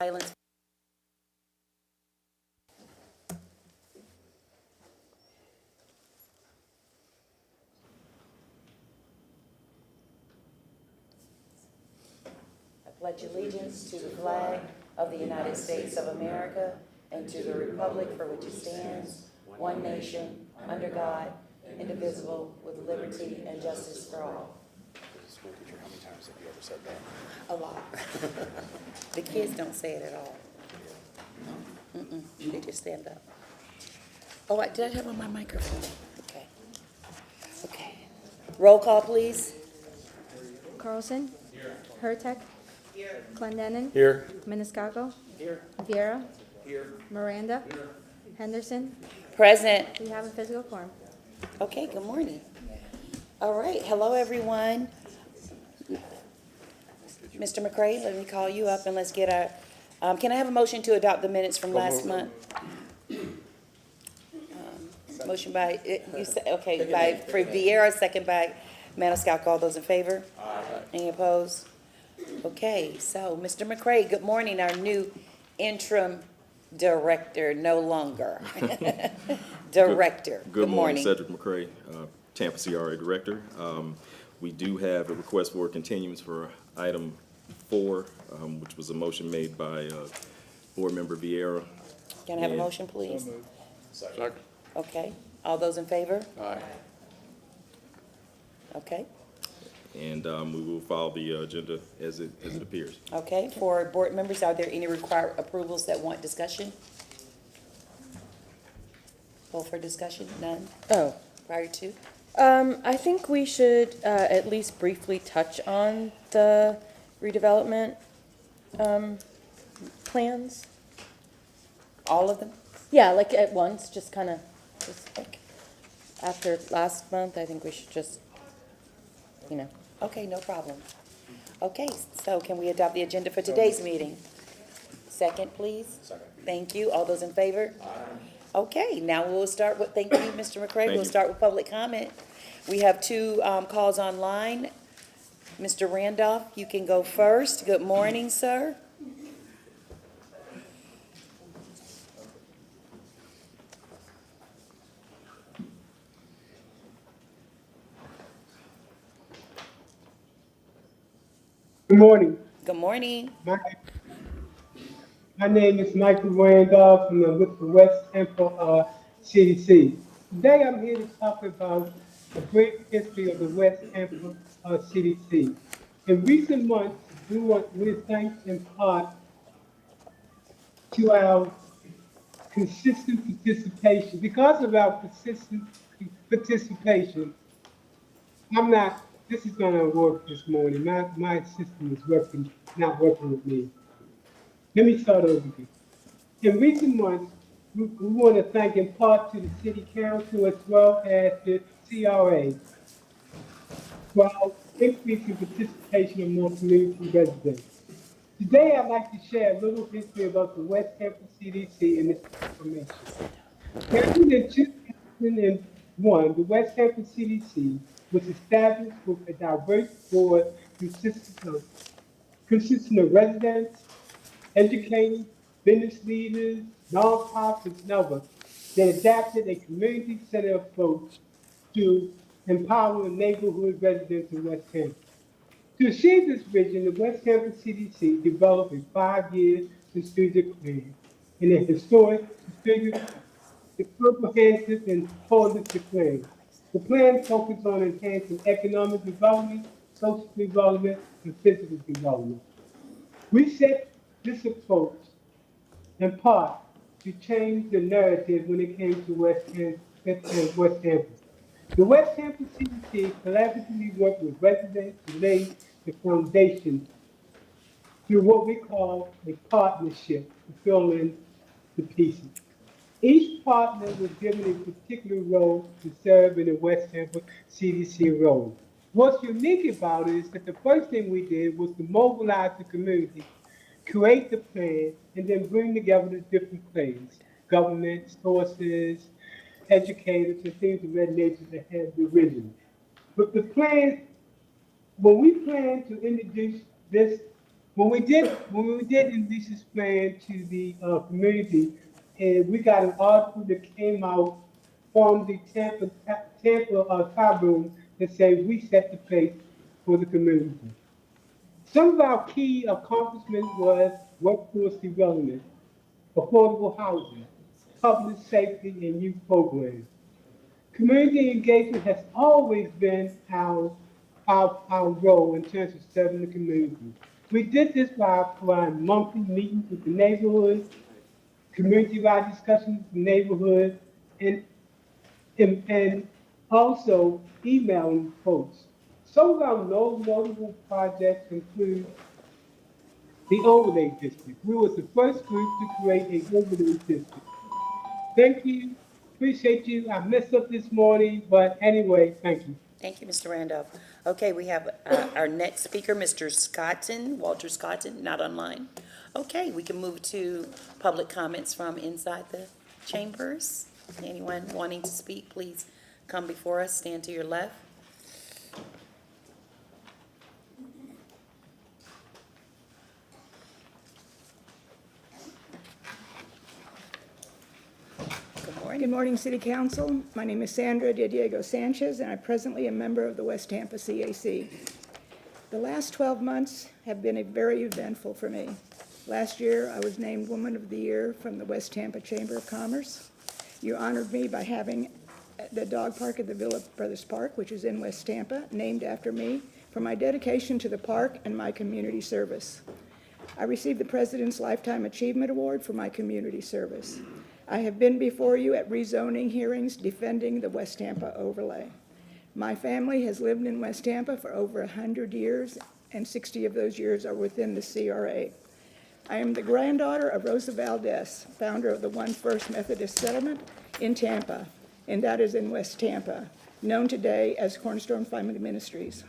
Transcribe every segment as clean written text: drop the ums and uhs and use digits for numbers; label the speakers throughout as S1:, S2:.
S1: Violence. I pledge allegiance to the flag of the United States of America and to the republic for which it stands, one nation, under God, indivisible, with liberty and justice for all.
S2: As a school teacher, how many times have you ever said that?
S1: A lot. The kids don't say it at all. They just stand up. Oh, did I have on my microphone? Okay. Okay. Roll call, please.
S3: Carlson. Here. Hurtak. Here. Clendenin.
S2: Here.
S3: Maniscalco.
S2: Here.
S3: Vieira.
S2: Here.
S3: Miranda. Here. Henderson.
S1: Present.
S3: We have a physical quorum.
S1: Okay, good morning. All right, hello, everyone. Mr. McCray, let me call you up and let's get our, can I have a motion to adopt the minutes from last month? Motion by, you said, okay, by, for Vieira, second by Maniscalco. All those in favor? Aye. Any opposed? Okay, so, Mr. McCray, good morning, our new interim director, no longer. Director.
S4: Good morning, Cedric McCray, Tampa CRA Director. We do have a request for continuance for item 4, which was a motion made by Board Member Vieira.
S1: Can I have a motion, please?
S2: Second.
S1: Okay, all those in favor?
S2: Aye.
S1: Okay,
S4: And we will follow the agenda as it appears.
S1: okay, for board members, are there any required approvals that want discussion? Call for discussion, none,
S5: Oh,
S1: prior to?
S5: I think we should at least briefly touch on the redevelopment plans.
S1: All of them?
S5: Yeah, like at once, just kind of, after last month, I think we should just, you know.
S1: Okay, no problem. Okay, so can we adopt the agenda for today's meeting? Second, please?
S2: Second.
S1: Thank you, all those in favor? Okay, now we'll start with, thank you, Mr. McCray. We'll
S4: you.
S1: start with public comment. We have 2 calls online. Mr. Randolph, you can go first. Good morning, sir.
S6: Good morning.
S1: Good morning.
S6: My name is Michael Randolph, and I'm with the West Tampa CDC. Today I'm here to talk about the great history of the West Tampa CDC. In recent months, we thank in part to our consistent participation. Because of our persistent participation, this is gonna work this morning. My system is not working with me. Let me start over again. In recent months, we want to thank in part to the City Council as well as the CRA for increasing participation of more community residents. Today, I'd like to share a little history about the West Tampa CDC and its information. Founded in 2001, the West Tampa CDC was established with a diverse board consisting of residents, educators, business leaders, nonprofits, and others that adapted a community-centered approach to empowering neighborhood residents in West Tampa. To achieve this vision, the West Tampa CDC developed a 5-year strategic plan and a historic, comprehensive, and holistic plan. The plan focuses on enhancing economic development, social development, and physical development. We set this approach in part to change the narrative when it came to West Tampa. The West Tampa CDC collaboratively worked with residents to lay the foundation through what we call a partnership to fill in the pieces. Each partner was given a particular role to serve in the West Tampa CDC role. What's unique about it is that the first thing we did was to mobilize the community, create the plan, and then bring together the different players, government, sources, educators, and things of that nature that had the vision. But the plan, when we planned to introduce this, when we did introduce this plan to the community, and we got an article that came out from the Tampa Tribune that said we set the pace for the community. Some of our key accomplishments was workforce development, affordable housing, public safety, and youth programs. Community engagement has always been our role in terms of serving the community. We did this by providing monthly meetings with the neighborhood, community-wide discussions with the neighborhood, and also emailing folks. Some of our notable projects include the overlay district. We were the first group to create an overlay district. Thank you. Appreciate you. I messed up this morning, but anyway, thank you.
S1: Thank you, Mr. Randolph. Okay, we have our next speaker, Mr. Scotton, Walter Scotton, not online. Okay, we can move to public comments from inside the chambers. Anyone wanting to speak, please come before us, stand to your left. Good morning.
S7: Good morning, City Council. My name is Sandra de Diego Sanchez, and I'm presently a member of the West Tampa CAC. The last 12 months have been very eventful for me. Last year, I was named Woman of the Year from the West Tampa Chamber of Commerce. You honored me by having the dog park at the Villa Brothers Park, which is in West Tampa, named after me for my dedication to the park and my community service. I received the President's Lifetime Achievement Award for my community service. I have been before you at rezoning hearings defending the West Tampa overlay. My family has lived in West Tampa for over 100 years, and 60 of those years are within the CRA. I am the granddaughter of Rosa Valdez, founder of the One First Methodist Settlement in Tampa, and that is in West Tampa, known today as Cornerstone Family Ministries.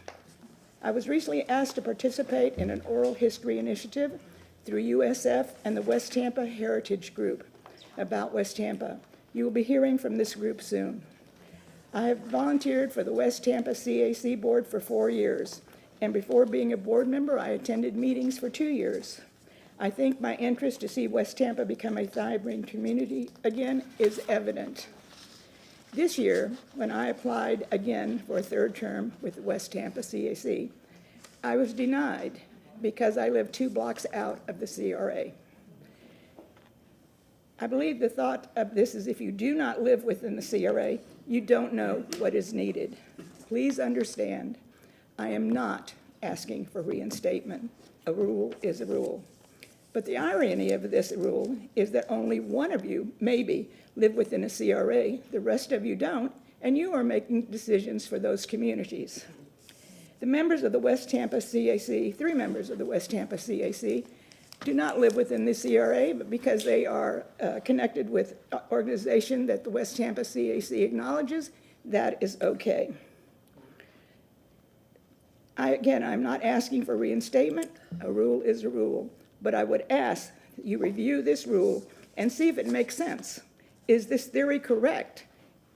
S7: I was recently asked to participate in an oral history initiative through USF and the West Tampa Heritage Group about West Tampa. You will be hearing from this group soon. I have volunteered for the West Tampa CAC board for 4 years, and before being a board member, I attended meetings for 2 years. I think my interest to see West Tampa become a vibrant community again is evident. This year, when I applied again for a third term with West Tampa CAC, I was denied because I live 2 blocks out of the CRA. I believe the thought of this is if you do not live within the CRA, you don't know what is needed. Please understand, I am not asking for reinstatement. A rule is a rule. But the irony of this rule is that only one of you, maybe, live within a CRA, the rest of you don't, and you are making decisions for those communities. The members of the West Tampa CAC, 3 members of the West Tampa CAC, do not live within the CRA, but because they are connected with an organization that the West Tampa CAC acknowledges, that is okay. I'm not asking for reinstatement. A rule is a rule. But I would ask that you review this rule and see if it makes sense. Is this theory correct?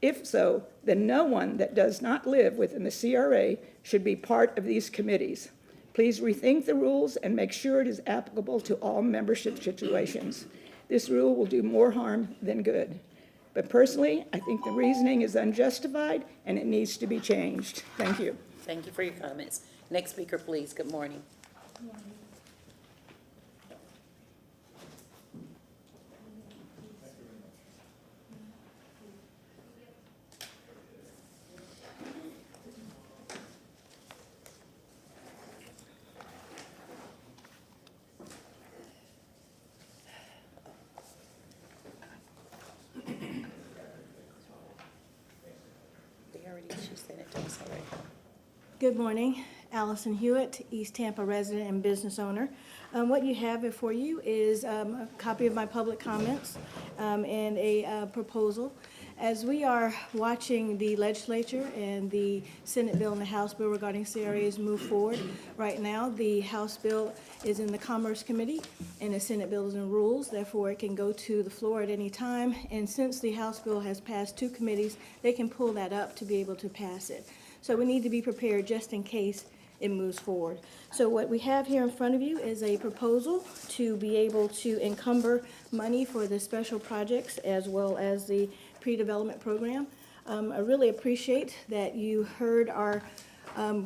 S7: If so, then no one that does not live within the CRA should be part of these committees. Please rethink the rules and make sure it is applicable to all membership situations. This rule will do more harm than good. But personally, I think the reasoning is unjustified and it needs to be changed. Thank you.
S1: Thank you for your comments. Next speaker, please. Good morning. She said it to us already.
S8: Good morning, Allison Hewitt, East Tampa resident and business owner. What you have before you is a copy of my public comments and a proposal. As we are watching the legislature and the Senate bill and the House bill regarding CRAs move forward, right now the House bill is in the Commerce Committee and the Senate bill is in Rules, therefore it can go to the floor at any time. And since the House bill has passed 2 committees, they can pull that up to be able to pass it. So we need to be prepared just in case it moves forward. So what we have here in front of you is a proposal to be able to encumber money for the special projects as well as the pre-development program. I really appreciate that you heard our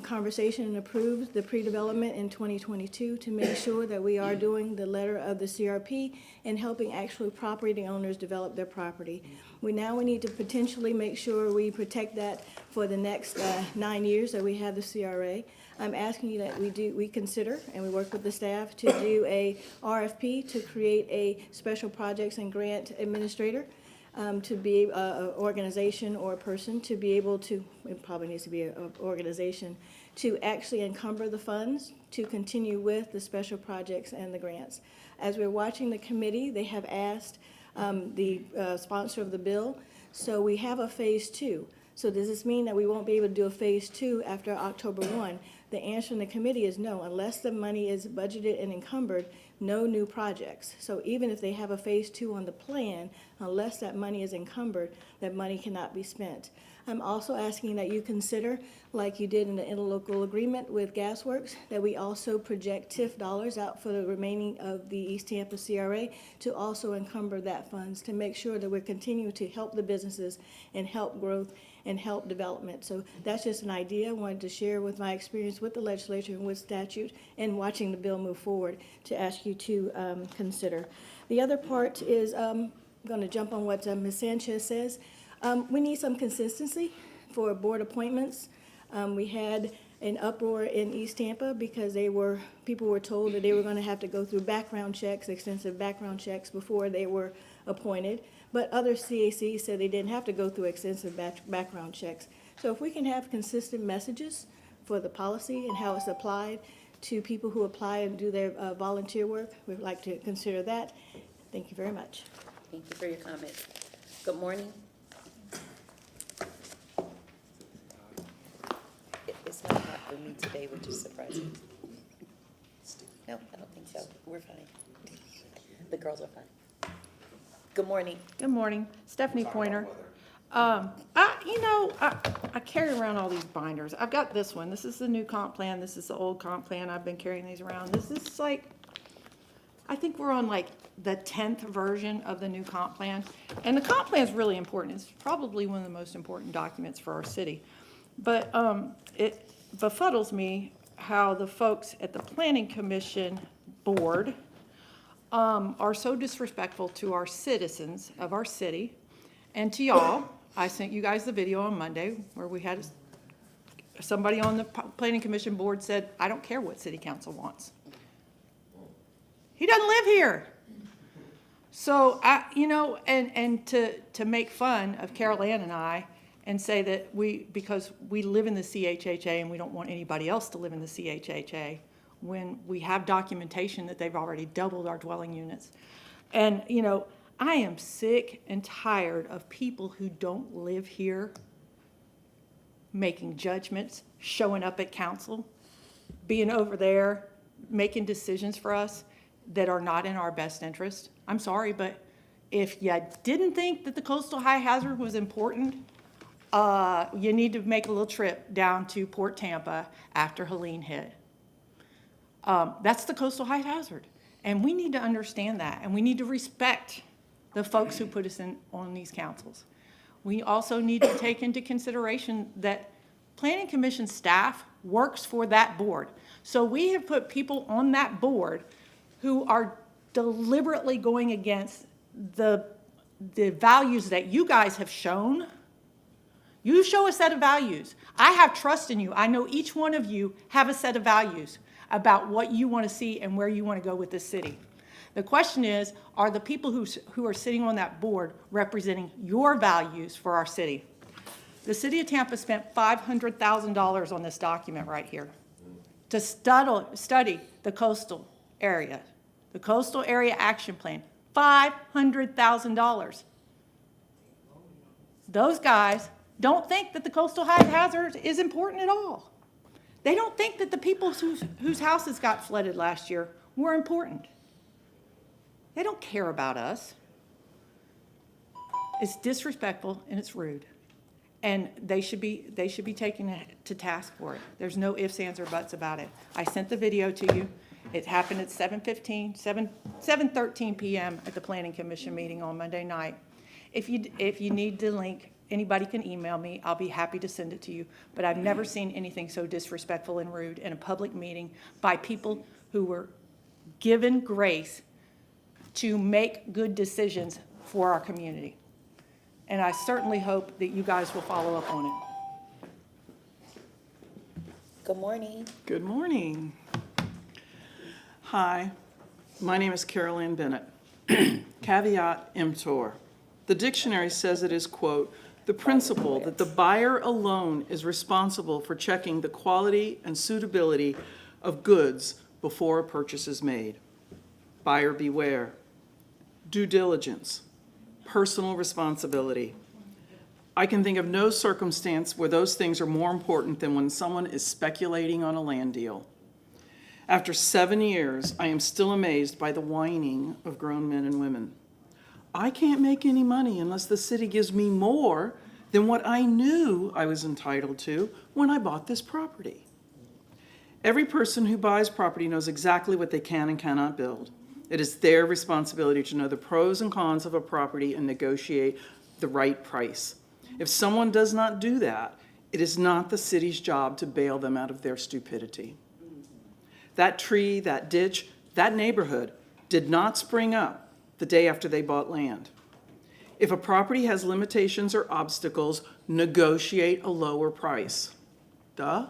S8: conversation and approved the pre-development in 2022 to make sure that we are doing the letter of the CRP and helping actually property owners develop their property. We need to potentially make sure we protect that for the next 9 years that we have the CRA. I'm asking you that we consider, and we work with the staff, to do a RFP to create a special projects and grant administrator, to be an organization or a person to be able to, it probably needs to be an organization, to actually encumber the funds to continue with the special projects and the grants. As we're watching the committee, they have asked the sponsor of the bill, so we have a phase 2. So does this mean that we won't be able to do a phase 2 after October 1? The answer in the committee is no. Unless the money is budgeted and encumbered, no new projects. So even if they have a phase 2 on the plan, unless that money is encumbered, that money cannot be spent. I'm also asking that you consider, like you did in the interlocal agreement with Gasworks, that we also project TIF dollars out for the remaining of the East Tampa CRA to also encumber that funds to make sure that we're continuing to help the businesses and help growth and help development. So that's just an idea I wanted to share with my experience with the legislature and with statute and watching the bill move forward to ask you to consider. The other part is, I'm going to jump on what Ms. Sanchez says. We need some consistency for board appointments. We had an uproar in East Tampa because people were told that they were going to have to go through background checks, extensive background checks before they were appointed. But other CACs said they didn't have to go through extensive background checks. So if we can have consistent messages for the policy and how it's applied to people who apply and do their volunteer work, we'd like to consider that. Thank you very much.
S1: Thank you for your comments. Good morning. It's not hot for me today, which is surprising. No, I don't think so. We're fine. The girls are fine. Good morning.
S9: Good morning, Stephanie Pointer. I carry around all these binders. I've got this one. This is the new comp plan. This is the old comp plan. I've been carrying these around. This is like, I think we're on like the 10th version of the new comp plan. And the comp plan is really important. It's probably one of the most important documents for our city. But it befuddles me how the folks at the Planning Commission board are so disrespectful to our citizens of our city and to y'all. I sent you guys the video on Monday where we had somebody on the Planning Commission board said, I don't care what city council wants. He doesn't live here. So, and to make fun of Carol Ann and I and say that because we live in the CHHA and we don't want anybody else to live in the CHHA, when we have documentation that they've already doubled our dwelling units. And, I am sick and tired of people who don't live here making judgments, showing up at council, being over there, making decisions for us that are not in our best interest. I'm sorry, but if you didn't think that the coastal high hazard was important, you need to make a little trip down to Port Tampa after Helene hit. That's the coastal high hazard. And we need to understand that. And we need to respect the folks who put us on these councils. We also need to take into consideration that Planning Commission staff works for that board. So we have put people on that board who are deliberately going against the values that you guys have shown. You show a set of values. I have trust in you. I know each one of you have a set of values about what you want to see and where you want to go with this city. The question is, are the people who are sitting on that board representing your values for our city? The city of Tampa spent $500,000 on this document right here to study the coastal area action plan. $500,000. Those guys don't think that the coastal high hazard is important at all. They don't think that the people whose houses got flooded last year were important. They don't care about us. It's disrespectful and it's rude. And they should be taken to task for it. There's no ifs, ands, or buts about it. I sent the video to you. It happened at 7:13 p.m. at the Planning Commission meeting on Monday night. If you need the link, Anybody can email me. I'll be happy to send it to you. But I've never seen anything so disrespectful and rude in a public meeting by people who were given grace to make good decisions for our community. And I certainly hope that you guys will follow up on it.
S1: Good morning.
S10: Good morning. Hi, my name is Carol Ann Bennett. Caveat emptor. The dictionary says it is, quote, the principle that the buyer alone is responsible for checking the quality and suitability of goods before a purchase is made. Buyer beware. Due diligence. Personal responsibility. I can think of no circumstance where those things are more important than when someone is speculating on a land deal. After 7 years, I am still amazed by the whining of grown men and women. I can't make any money unless the city gives me more than what I knew I was entitled to when I bought this property. Every person who buys property knows exactly what they can and cannot build. It is their responsibility to know the pros and cons of a property and negotiate the right price. If someone does not do that, it is not the city's job to bail them out of their stupidity. That tree, that ditch, that neighborhood did not spring up the day after they bought land. If a property has limitations or obstacles, negotiate a lower price. Duh.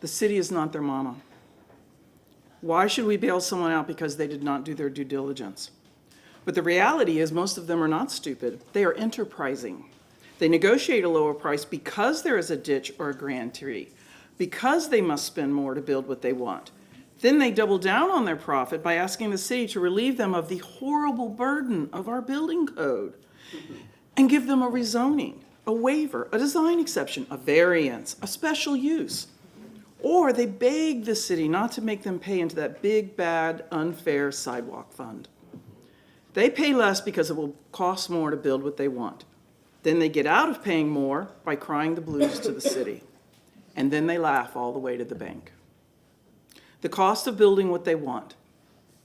S10: The city is not their mama. Why should we bail someone out because they did not do their due diligence? But the reality is most of them are not stupid. They are enterprising. They negotiate a lower price because there is a ditch or a grand tree, because they must spend more to build what they want. Then they double down on their profit by asking the city to relieve them of the horrible burden of our building code and give them a rezoning, a waiver, a design exception, a variance, a special use. Or they beg the city not to make them pay into that big, bad, unfair sidewalk fund. They pay less because it will cost more to build what they want. Then they get out of paying more by crying the blues to the city. And then they laugh all the way to the bank. The cost of building what they want,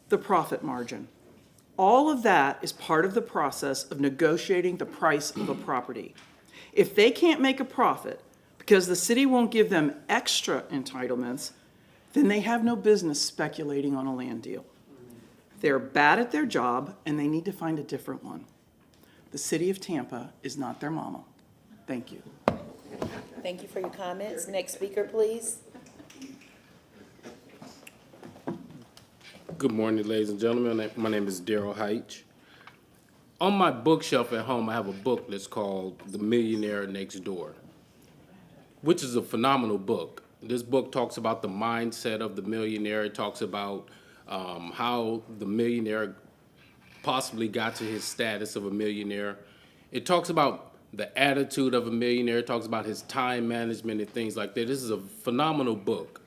S10: the profit margin, all of that is part of the process of negotiating the price of a property. If they can't make a profit because the city won't give them extra entitlements, then they have no business speculating on a land deal. They're bad at their job and they need to find a different one. The city of Tampa is not their mama. Thank you.
S1: Thank you for your comments. Next speaker, please.
S11: Good morning, ladies and gentlemen. My name is Daryl Heitch. On my bookshelf at home, I have a book that's called The Millionaire Next Door, which is a phenomenal book. This book talks about the mindset of the millionaire. It talks about how the millionaire possibly got to his status of a millionaire. It talks about the attitude of a millionaire. It talks about his time management and things like that. This is a phenomenal book.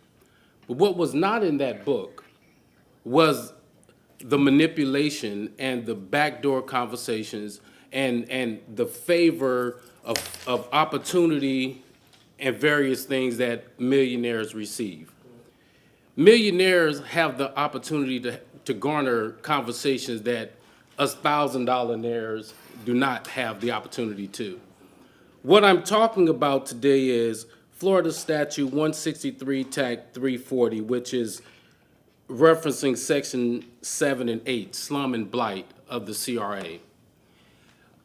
S11: But what was not in that book was the manipulation and the backdoor conversations and the favor of opportunity and various things that millionaires receive. Millionaires have the opportunity to garner conversations that us $1,000-naires do not have the opportunity to. What I'm talking about today is Florida Statute 163, Tac 340, which is referencing Section 7 and 8, slum and blight of the CRA.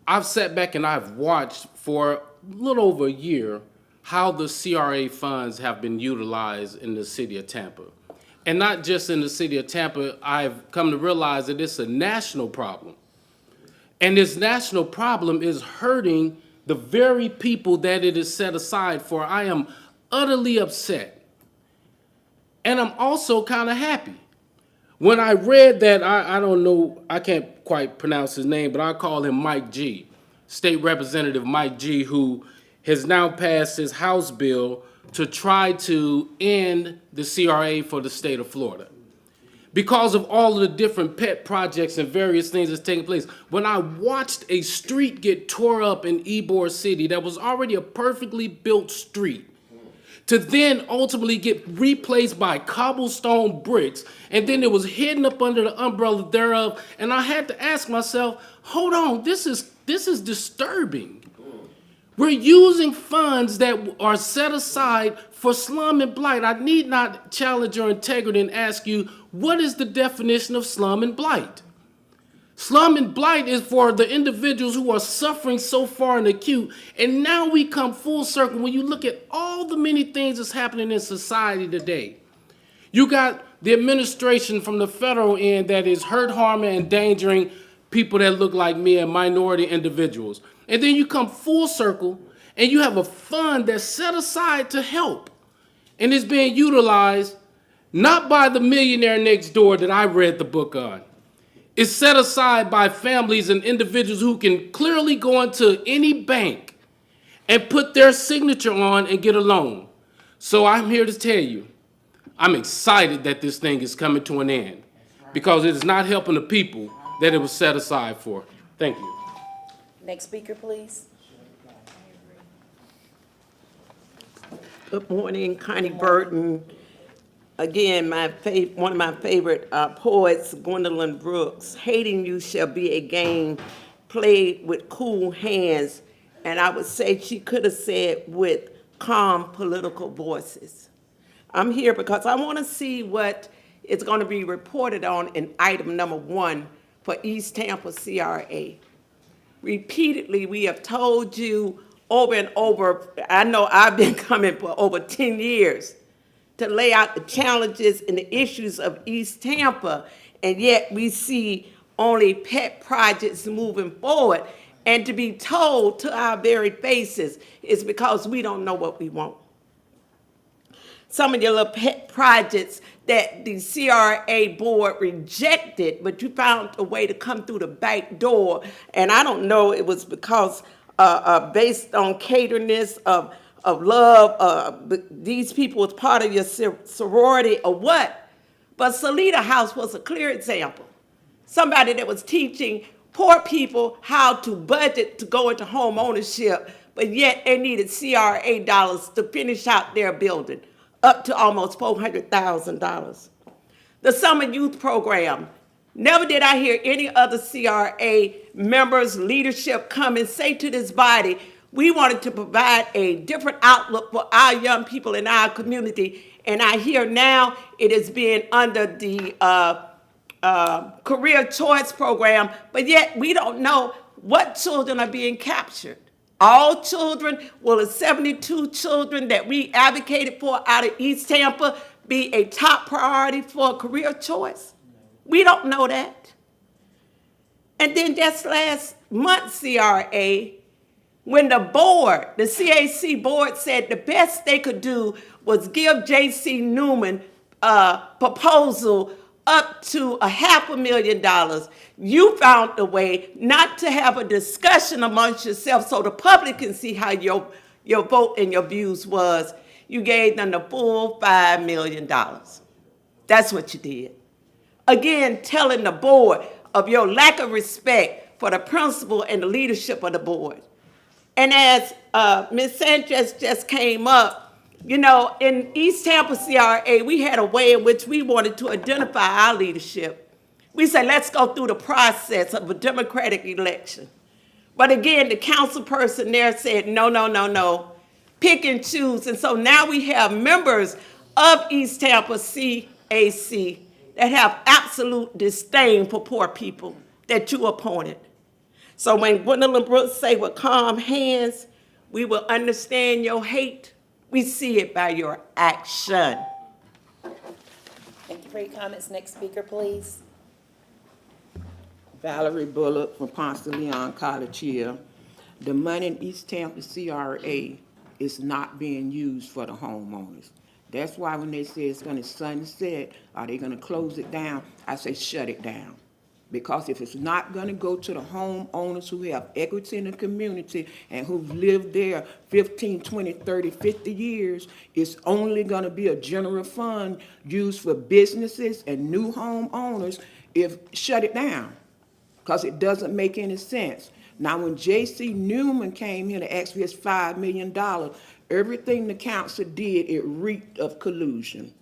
S11: I've sat back and I've watched for a little over a year how the CRA funds have been utilized in the city of Tampa. And not just in the city of Tampa, I've come to realize that it's a national problem. And this national problem is hurting the very people that it is set aside for. I am utterly upset. And I'm also kind of happy. When I read that, I don't know, I can't quite pronounce his name, but I call him Mike G, State Representative Mike G, who has now passed his House bill to try to end the CRA for the state of Florida. Because of all of the different pet projects and various things that's taking place. When I watched a street get tore up in Ybor City that was already a perfectly built street, to then ultimately get replaced by cobblestone bricks, and then it was hidden up under the umbrella thereof. And I had to ask myself, hold on, this is disturbing. We're using funds that are set aside for slum and blight. I need not challenge your integrity and ask you, what is the definition of slum and blight? Slum and blight is for the individuals who are suffering so far and acute. And now we come full circle when you look at all the many things that's happening in society today. You got the administration from the federal end that is hurt, harming, and endangering people that look like me and minority individuals. And then you come full circle and you have a fund that's set aside to help. And it's being utilized not by the millionaire next door that I read the book on. It's set aside by families and individuals who can clearly go into any bank and put their signature on and get a loan. So I'm here to tell you, I'm excited that this thing is coming to an end because it is not helping the people that it was set aside for. Thank you.
S1: Next speaker, please.
S12: Good morning, Connie Burton. Again, one of my favorite poets, Gwendolyn Brooks. Hating you shall be a game played with cool hands. And I would say she could have said with calm political voices. I'm here because I want to see what is going to be reported on in item number 1 for East Tampa CRA. Repeatedly, we have told you over and over, I know I've been coming for over 10 years, to lay out the challenges and the issues of East Tampa, and yet we see only pet projects moving forward. And to be told to our very faces is because we don't know what we want. Some of your little pet projects that the CRA board rejected, but you found a way to come through the back door. And I don't know, it was because based on caterness of love, these people was part of your sorority or what. But Salida House was a clear example. Somebody that was teaching poor people how to budget to go into home ownership, but yet they needed CRA dollars to finish out their building, up to almost $400,000. The summer youth program, never did I hear any other CRA members, leadership come and say to this body, we wanted to provide a different outlook for our young people in our community. And I hear now it is being under the career choice program, but yet we don't know what children are being captured. All children, will the 72 children that we advocated for out of East Tampa be a top priority for career choice? We don't know that. And then just last month, CRA, when the board, the CAC board said the best they could do was give J.C. Newman a proposal up to $500,000, you found a way not to have a discussion amongst yourself so the public can see how your vote and your views was. You gave them the full $5 million. That's what you did. Again, telling the board of your lack of respect for the principal and the leadership of the board. And as Ms. Sanchez just came up, you know, in East Tampa CRA, we had a way in which we wanted to identify our leadership. We said, let's go through the process of a democratic election. But again, the council person there said, no, no, no, no, pick and choose. And so now we have members of East Tampa CAC that have absolute disdain for poor people that you appointed. So when Gwendolyn Brooks say with calm hands, we will understand your hate. We see it by your action.
S1: Thank you for your comments. Next speaker, please.
S13: Valerie Bullock from Ponce de Leon College here. The money in East Tampa CRA is not being used for the homeowners. That's why when they say it's going to sunset, are they going to close it down? I say shut it down. Because if it's not going to go to the homeowners who have equity in the community and who've lived there 15, 20, 30, 50 years, it's only going to be a general fund used for businesses and new homeowners. Shut it down, because it doesn't make any sense. Now, when J.C. Newman came here to ask for his $5 million, Everything the council did, it reeked of collusion.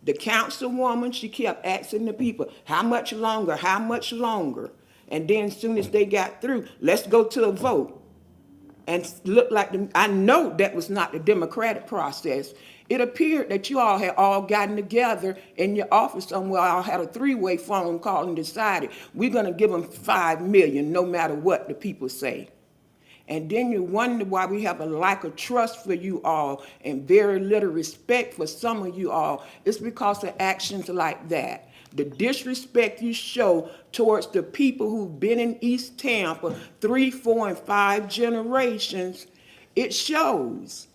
S13: The councilwoman, she kept asking the people, how much longer, how much longer? And then as soon as they got through, let's go to a vote. And looked like, I know that was not the democratic process. It appeared that you all had all gotten together in your office somewhere, all had a three-way phone call and decided, we're gonna give them $5 million no matter what the people say. And then you wonder why we have a lack of trust for you all and very little respect for some of you all. It's because of actions like that. The disrespect you show towards the people who've been in East Tampa 3, 4, and 5 generations, it shows.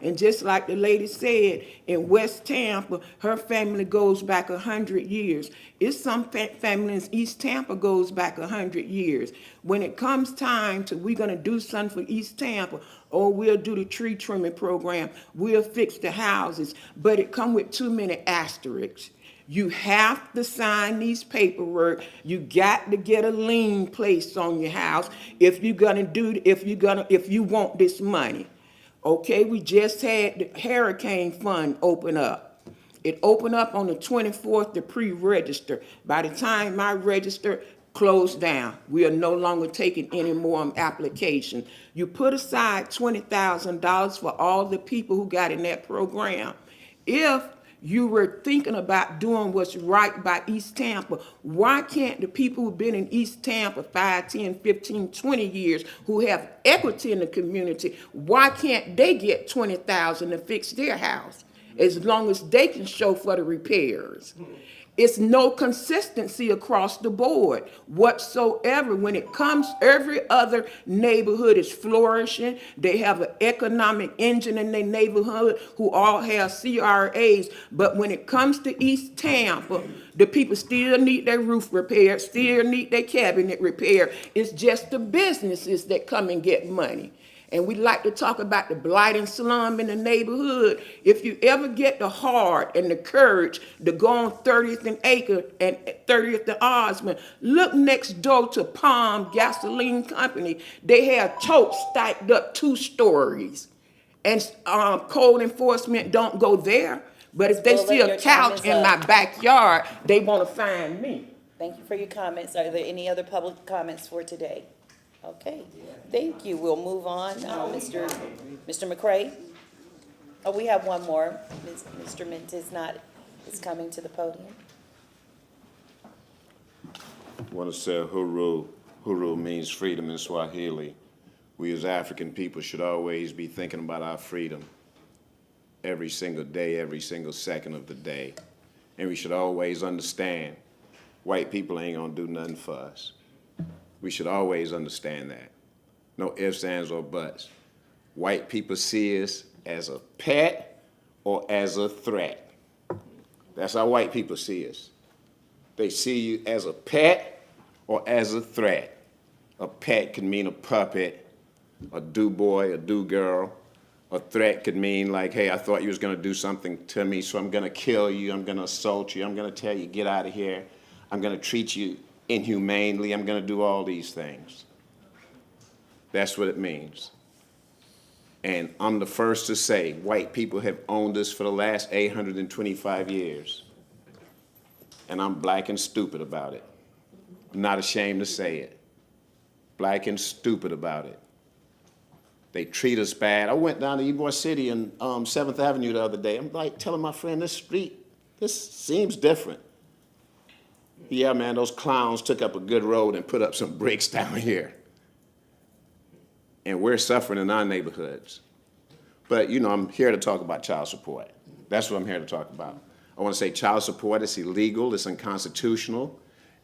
S13: And just like the lady said, in West Tampa, her family goes back 100 years. It's some families in East Tampa goes back 100 years. When it comes time to we're gonna do something for East Tampa, or we'll do the tree trimming program, we'll fix the houses, but it come with too many asterisks. You have to sign these paperwork. You got to get a lien placed on your house if you want this money. Okay, we just had the hurricane fund open up. It opened up on the 24th to pre-register. By the time I registered, closed down. We are no longer taking any more applications. You put aside $20,000 for all the people who got in that program. If you were thinking about doing what's right by East Tampa, why can't the people who've been in East Tampa 5, 10, 15, 20 years, who have equity in the community, why can't they get $20,000 to fix their house as long as they can show for the repairs? It's no consistency across the board whatsoever. When it comes, every other neighborhood is flourishing. They have an economic engine in their neighborhood who all have CRAs. But when it comes to East Tampa, the people still need their roof repaired, still need their cabinet repaired. It's just the businesses that come and get money. And we like to talk about the blight and slum in the neighborhood. If you ever get the heart and the courage to go on 30th and Acre and 30th and Osmond, look next door to Palm Gasoline Company. They have totes stacked up 2 stories. And code enforcement don't go there. But if they see a couch in my backyard, they want to find me.
S1: Thank you for your comments. Are there any other public comments for today? Okay, thank you. We'll move on. Mr. McCray? Oh, we have one more. Mr. Mint is coming to the podium.
S14: I want to say huru. Huru means freedom in Swahili. We as African people should always be thinking about our freedom every single day, every single second of the day. And we should always understand white people ain't gonna do nothing for us. We should always understand that. No ifs, ands, or buts. White people see us as a pet or as a threat. That's how white people see us. They see you as a pet or as a threat. A pet could mean a puppet, a do-boy, a do-girl. A threat could mean like, hey, I thought you was gonna do something to me, so I'm gonna kill you, I'm gonna assault you, I'm gonna tell you, get out of here. I'm gonna treat you inhumanely, I'm gonna do all these things. That's what it means. And I'm the first to say, white people have owned us for the last 825 years. And I'm black and stupid about it. I'm not ashamed to say it. Black and stupid about it. They treat us bad. I went down to Ybor City and 7th Avenue the other day. I'm like telling my friend, this street, this seems different. Yeah, man, those clowns took up a good road and put up some bricks down here. And we're suffering in our neighborhoods. But, you know, I'm here to talk about child support. That's what I'm here to talk about. I want to say child support is illegal, it's unconstitutional,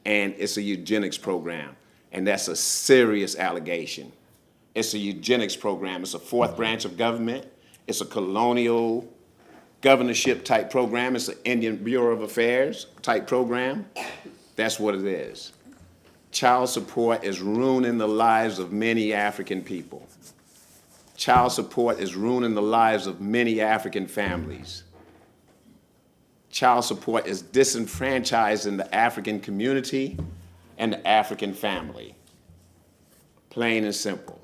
S14: and it's a eugenics program. And that's a serious allegation. It's a eugenics program. It's a 4th branch of government. It's a colonial governorship type program. It's an Indian Bureau of Affairs type program. That's what it is. Child support is ruining the lives of many African people. Child support is ruining the lives of many African families. Child support is disenfranchising the African community and the African family. Plain and simple.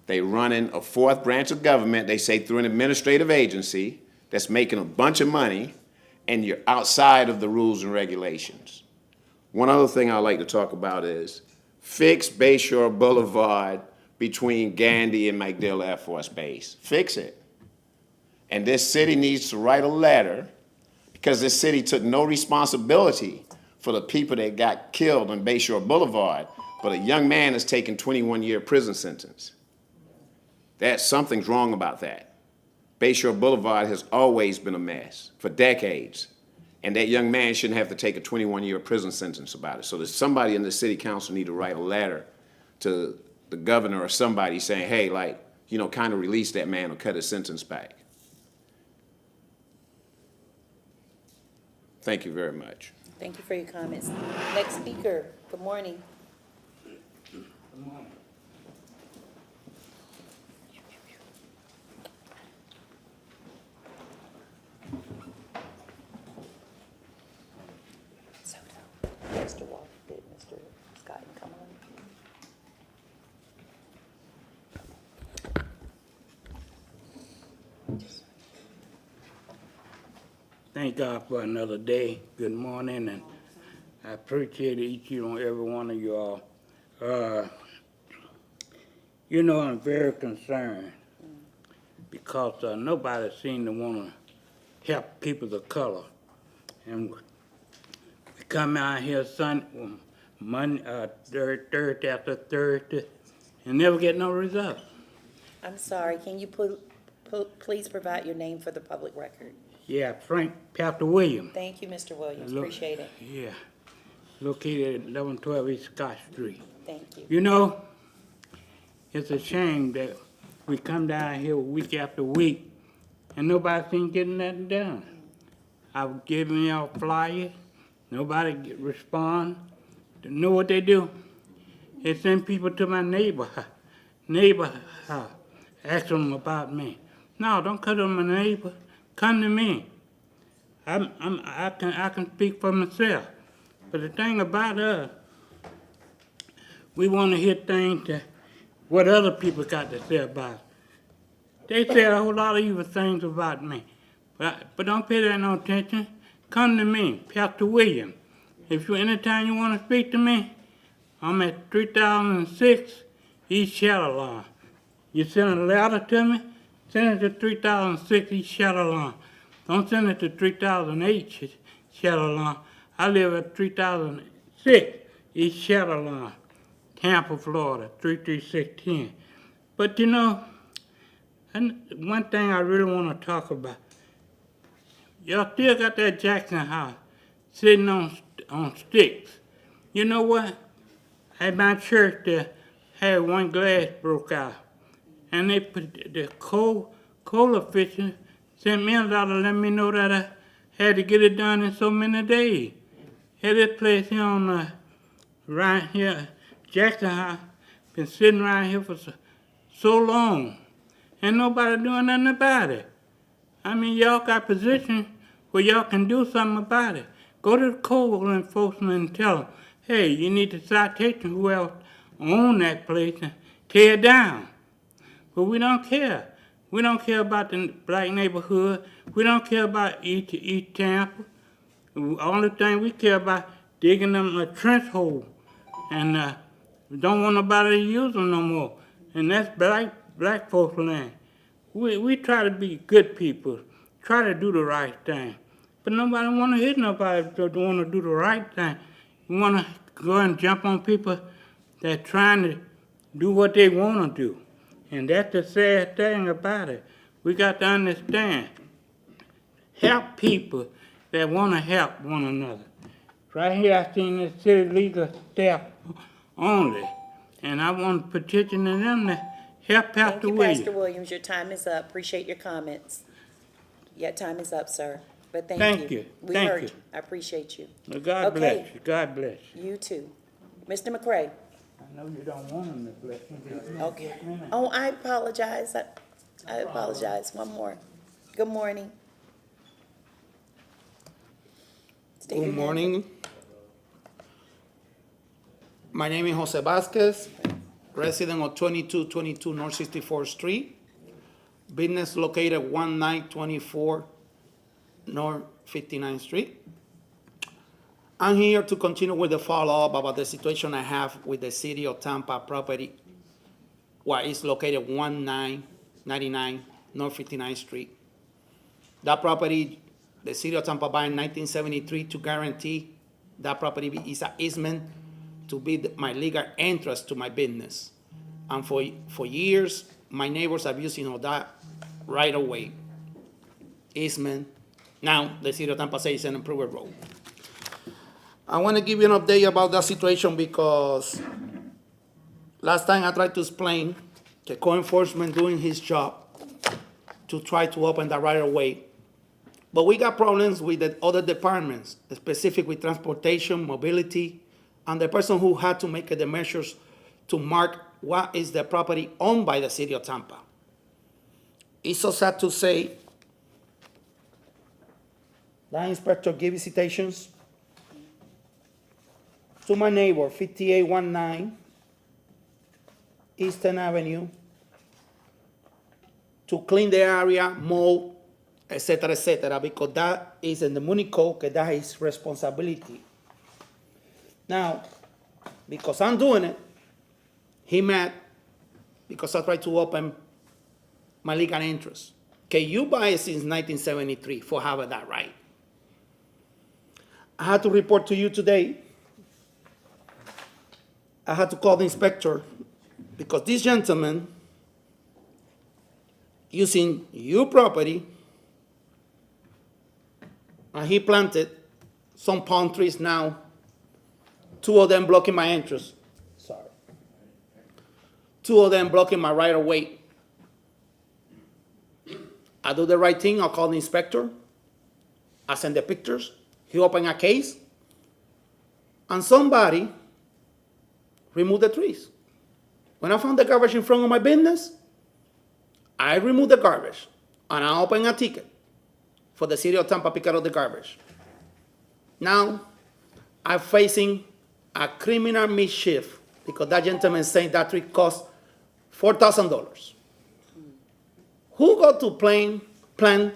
S14: They running a fourth branch of government, they say through an administrative agency that's making a bunch of money, and you're outside of the rules and regulations. One other thing I'd like to talk about is fix Bayshore Boulevard between Gandy and MacDill Air Force Base. Fix it. And this city needs to write a letter, because this city took no responsibility for the people that got killed on Bayshore Boulevard, but a young man is taking 21-year prison sentence. Something's wrong about that. Bayshore Boulevard has always been a mess for decades, and that young man shouldn't have to take a 21-year prison sentence about it. So there's somebody in the city council need to write a letter to the governor or somebody saying, hey, like, you know, kind of release that man or cut his sentence back. Thank you very much.
S1: Thank you for your comments. Next speaker, good morning. Mr. Walker, did Mr. Scott come on?
S15: Thank God for another day. Good morning, and I appreciate each and every one of you all. You know, I'm very concerned because nobody seems to want to help people of color. And we come out here Sunday, Monday, Thursday after Thursday, and never get no results.
S1: I'm sorry, can you please provide your name for the public record?
S15: Yeah, Frank Pastor Williams.
S1: Thank you, Mr. Williams, appreciate it.
S15: Yeah, located at 1112 East Scott Street.
S1: Thank you.
S15: You know, it's a shame that we come down here week after week and nobody seems getting nothing done. I've given y'all flyers, nobody respond. You know what they do? They send people to my neighbor house, ask them about me. No, don't come to my neighbor. Come to me. I can speak for myself. But the thing about us, we want to hear things that what other people got to say about us. They say a whole lot of evil things about me. But don't pay that no attention. Come to me, Pastor Williams. If you anytime you want to speak to me, I'm at 3006 East Shadowlawn. You send a letter to me, send it to 3006 East Shadowlawn. Don't send it to 3008 Shadowlawn. I live at 3006 East Shadowlawn, Tampa, Florida, 33610. But you know, one thing I really want to talk about, y'all still got that Jackson house sitting on sticks. You know what? At my church there had one glass broke out. And they put the coal official sent me a letter letting me know that I had to get it done in so many days. Had this place here on right here, Jackson House, been sitting around here for so long, and nobody doing nothing about it. I mean, y'all got positions where y'all can do something about it. Go to the code enforcement and tell them, hey, you need to citation whoever own that place and tear it down. But we don't care. We don't care about the black neighborhood. We don't care about East Tampa. The only thing we care about digging them a trench hole, and don't want nobody to use them no more. And that's black folks' land. We try to be good people, try to do the right thing, but nobody want to hit nobody that want to do the right thing. We want to go and jump on people that trying to do what they want to do. And that's the sad thing about it. We got to understand, help people that want to help one another. Right here, I seen the city legal staff only, and I want to petition them to help Pastor Williams.
S1: Thank you, Pastor Williams. Your time is up. Appreciate your comments. Your time is up, sir. But thank you. We heard you. I appreciate you.
S15: Well, God bless you. God bless you.
S1: You too. Mr. McCray.
S15: I know you don't want him to bless you.
S1: Okay. Oh, I apologize. I apologize. One more. Good morning.
S16: Good morning. My name is Jose Vasquez.
S17: resident of 2222 North 64th Street, business located 1924 North 59th Street. I'm here to continue with the follow-up about the situation I have with the City of Tampa property, where it's located 1999 North 59th Street. That property, the City of Tampa bought in 1973 to guarantee that property is an easement to be my legal interest to my business. And for years, my neighbors are using all that right away. Easement. Now, the City of Tampa says it's an improved road. I want to give you an update about that situation because last time I tried to explain the code enforcement doing his job to try to open the right of way. But we got problems with the other departments, specific with transportation, mobility, and the person who had to make the measures to mark what is the property owned by the City of Tampa. It's so sad to say that inspector gave visitations to my neighbor, 5819 Eastern Avenue, to clean the area, mold, etc., because that is in the Muni Code, that is his responsibility. Now, because I'm doing it, he mad because I tried to open my legal interest. Okay, you buy it since 1973 for having that right. I had to report to you today. I had to call the inspector because this gentleman using your property, and he planted some palm trees now, 2 of them blocking my entrance. Sorry. 2 of them blocking my right of way. I do the right thing, I'll call the inspector. I send the pictures. He opened a case. And somebody removed the trees. When I found the garbage in front of my business, I removed the garbage. And I opened a ticket for the City of Tampa because of the garbage. Now, I'm facing a criminal mischief because that gentleman is saying that tree cost $4,000. Who got to plant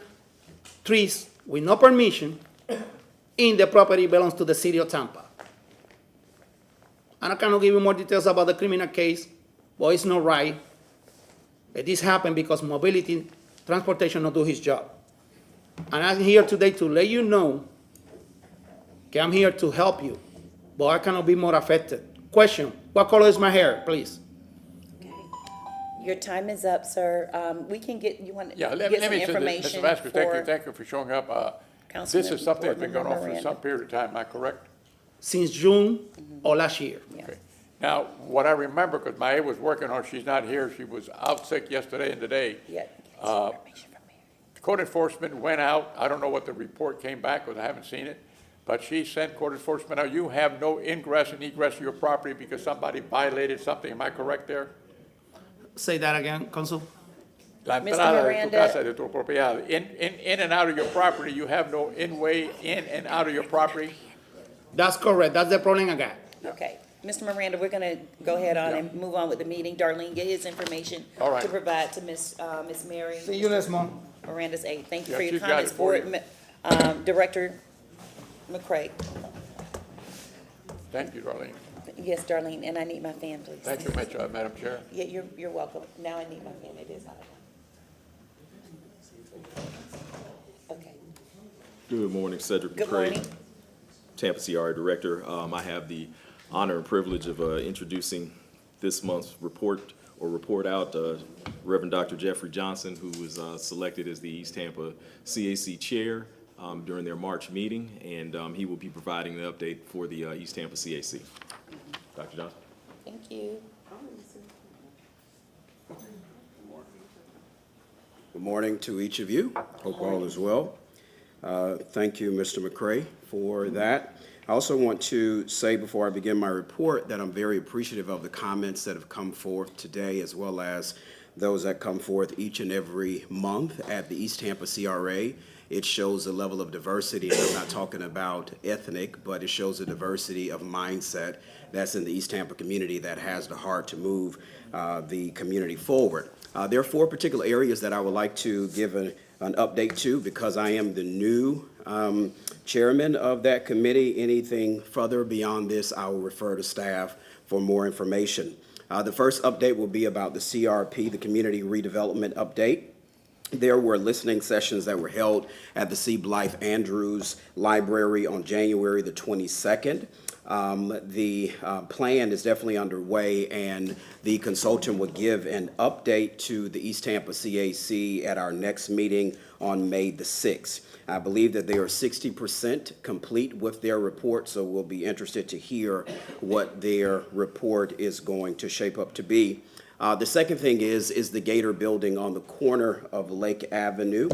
S17: trees with no permission in the property belongs to the City of Tampa? And I cannot give you more details about the criminal case, but it's not right. This happened because mobility, transportation not do his job. And I'm here today to let you know, okay, I'm here to help you, but I cannot be more affected. Question, what color is my hair, please?
S1: Okay. Your time is up, sir. We can get, you want to
S18: Yeah,
S1: get
S18: let
S1: some
S18: me say this,
S1: information
S18: Mr. Vasquez,
S1: for
S18: thank you for showing up.
S1: Councilman
S18: This is something that's been
S1: Board
S18: going on
S1: Member
S18: for some
S1: Miranda.
S18: period of time, am I correct?
S17: Since June of last year.
S18: Okay. Now, what I remember, because Maya was working on, she's not here, she was out sick yesterday and today.
S1: Yeah.
S18: Code enforcement went out, I don't know what the report came back, because I haven't seen it, but she sent code enforcement out, you have no ingress and egress to your property because somebody violated something, am I correct there?
S17: Say that again, Council.
S18: La
S1: Mr.
S18: entrada de tu
S1: Miranda.
S18: casa, de tu propiedad. In and out of your property, you have no in-way in and out of your property?
S17: That's correct, that's the problem I got.
S1: Okay. Mr. Miranda, we're going to go ahead on and move on with the meeting. Darlene, get his information
S18: All right.
S1: to provide to Miss Mary.
S17: See you next month.
S1: Miranda's aide. Thank you
S18: Yeah,
S1: for your
S18: she's got
S1: comments,
S18: it for you.
S1: Board Director McCray.
S18: Thank you, Darlene.
S1: Yes, Darlene, and I need my fan, please.
S18: Thank you much, Madam Chair.
S1: Yeah, you're welcome. Now I need my fan. It is hot. Okay.
S4: Good morning, Cedric
S1: Good
S4: McCray,
S1: morning.
S4: Tampa CRA Director. I have the honor and privilege of introducing this month's report out, Reverend Dr. Jeffrey Johnson, who was selected as the East Tampa CAC Chair during their March meeting, and he will be providing an update for the East Tampa CAC. Dr. Johnson.
S1: Thank you.
S19: Good morning to each of you. Hope all is well. Thank you, Mr. McCray, for that. I also want to say before I begin my report that I'm very appreciative of the comments that have come forth today, as well as those that come forth each and every month at the East Tampa CRA. it shows a level of diversity, and I'm not talking about ethnic, but it shows a diversity of mindset that's in the East Tampa community that has the heart to move the community forward. There are 4 particular areas that I would like to give an update to because I am the new chairman of that committee. Anything further beyond this, I will refer to staff for more information. The first update will be about the CRP, the Community Redevelopment Update. There were listening sessions that were held at the C. Blythe Andrews Library on January the 22nd. The plan is definitely underway, and the consultant will give an update to the East Tampa CAC at our next meeting on May the 6th. I believe that they are 60% complete with their report, so we'll be interested to hear what their report is going to shape up to be. The second thing is the Gator building on the corner of Lake Avenue.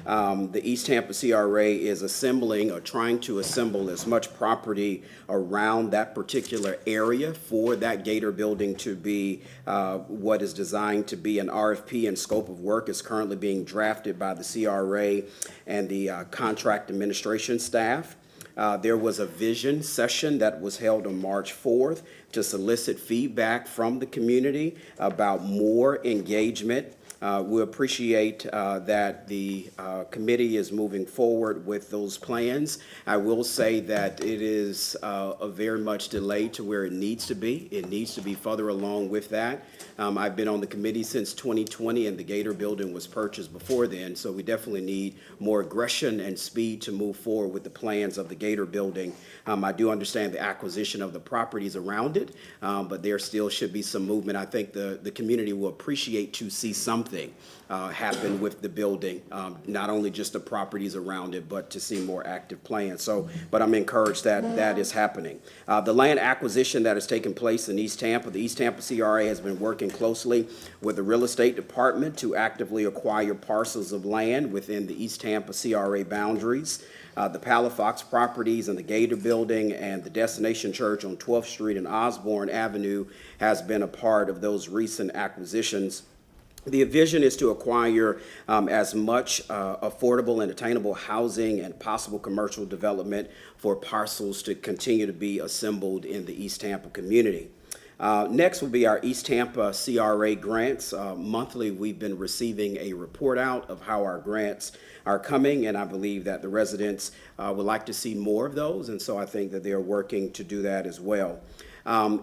S19: The East Tampa CRA is assembling or trying to assemble as much property around that particular area for that Gator building to be what is designed to be an RFP, and scope of work is currently being drafted by the CRA and the contract administration staff. There was a vision session that was held on March 4th to solicit feedback from the community about more engagement. We appreciate that the committee is moving forward with those plans. I will say that it is very much delayed to where it needs to be. It needs to be further along with that. I've been on the committee since 2020, and the Gator building was purchased before then, so we definitely need more aggression and speed to move forward with the plans of the Gator building. I do understand the acquisition of the properties around it, but there still should be some movement. I think the community will appreciate to see something happen with the building, not only just the properties around it, but to see more active plans. But I'm encouraged that that is happening. The land acquisition that has taken place in East Tampa, the East Tampa CRA has been working closely with the real estate department to actively acquire parcels of land within the East Tampa CRA boundaries. The Palafox properties and the Gator building and the Destination Church on 12th Street and Osborne Avenue has been a part of those recent acquisitions. The vision is to acquire as much affordable and attainable housing and possible commercial development for parcels to continue to be assembled in the East Tampa community. Next will be our East Tampa CRA grants. Monthly, we've been receiving a report out of how our grants are coming, and I believe that the residents would like to see more of those, and so I think that they're working to do that as well.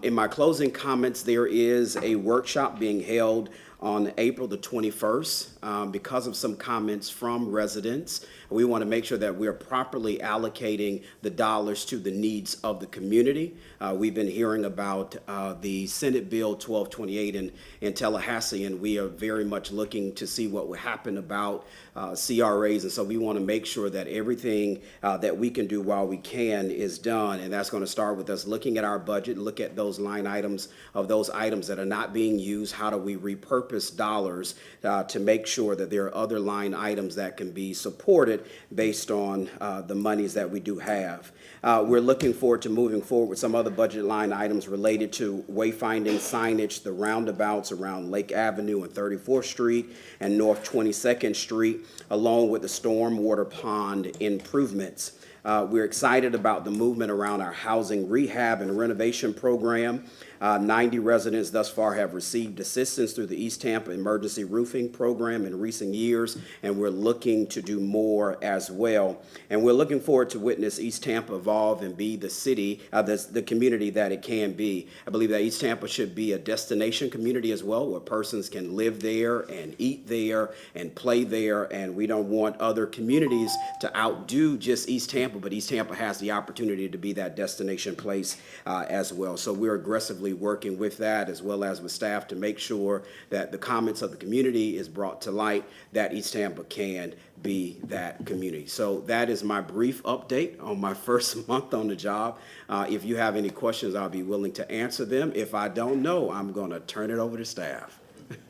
S19: In my closing comments, there is a workshop being held on April the 21st. Because of some comments from residents, we want to make sure that we're properly allocating the dollars to the needs of the community. We've been hearing about the Senate Bill 1228 in Tallahassee, and we are very much looking to see what will happen about CRAs, and so we want to make sure that everything that we can do while we can is done, and that's going to start with us looking at our budget, look at those line items of those items that are not being used. How do we repurpose dollars to make sure that there are other line items that can be supported based on the monies that we do have. We're looking forward to moving forward with some other budget line items related to wayfinding signage, the roundabouts around Lake Avenue and 34th Street and North 22nd Street, along with the stormwater pond improvements. We're excited about the movement around our housing rehab and renovation program. 90 residents thus far have received assistance through the East Tampa Emergency Roofing Program in recent years, and we're looking to do more as well. And we're looking forward to witness East Tampa evolve and be the city, the community that it can be. I believe that East Tampa should be a destination community as well, where persons can live there and eat there and play there, and we don't want other communities to outdo just East Tampa, but East Tampa has the opportunity to be that destination place as well. So we're aggressively working with that as well as with staff to make sure that the comments of the community is brought to light, that East Tampa can be that community. So that is my brief update on my first month on the job. If you have any questions, I'll be willing to answer them. If I don't know, I'm going to turn it over to staff.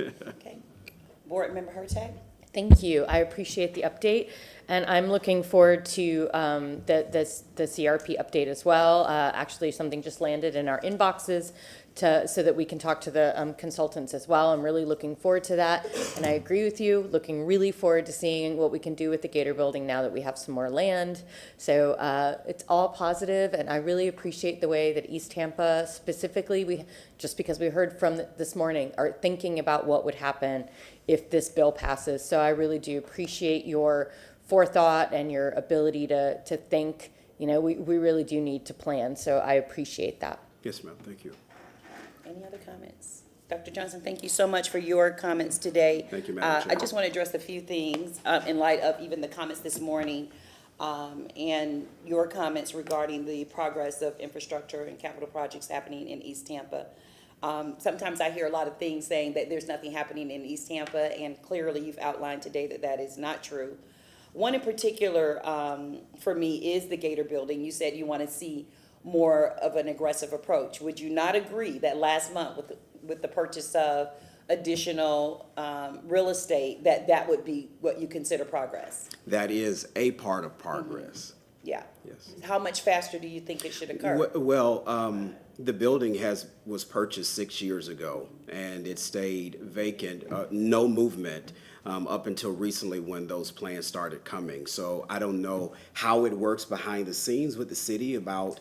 S1: Okay. Board Member Hurtak?
S5: Thank you. I appreciate the update, and I'm looking forward to the CRP update as well. Actually, something just landed in our inboxes so that we can talk to the consultants as well. I'm really looking forward to that, and I agree with you. Looking really forward to seeing what we can do with the Gator Building now that we have some more land. So it's all positive, and I really appreciate the way that East Tampa specifically, just because we heard from this morning, are thinking about what would happen if this bill passes. So I really do appreciate your forethought and your ability to think. You know, we really do need to plan, so I appreciate that.
S19: Yes, ma'am, thank you.
S1: Any other comments? Dr. Johnson, thank you so much for your comments today.
S19: Thank you, Madam Chair.
S1: I just want to address a few things in light of even the comments this morning and your comments regarding the progress of infrastructure and capital projects happening in East Tampa. Sometimes I hear a lot of things saying that there's nothing happening in East Tampa, and clearly you've outlined today that that is not true. One in particular for me is the Gator Building. You said you want to see more of an aggressive approach. Would you not agree that last month with the purchase of additional real estate, that would be what you consider progress?
S19: That is a part of progress.
S1: Yeah.
S19: Yes.
S1: How much faster do you think it should occur?
S19: Well, the building was purchased 6 years ago, and it stayed vacant, no movement, up until recently when those plans started coming. So I don't know how it works behind the scenes with the city about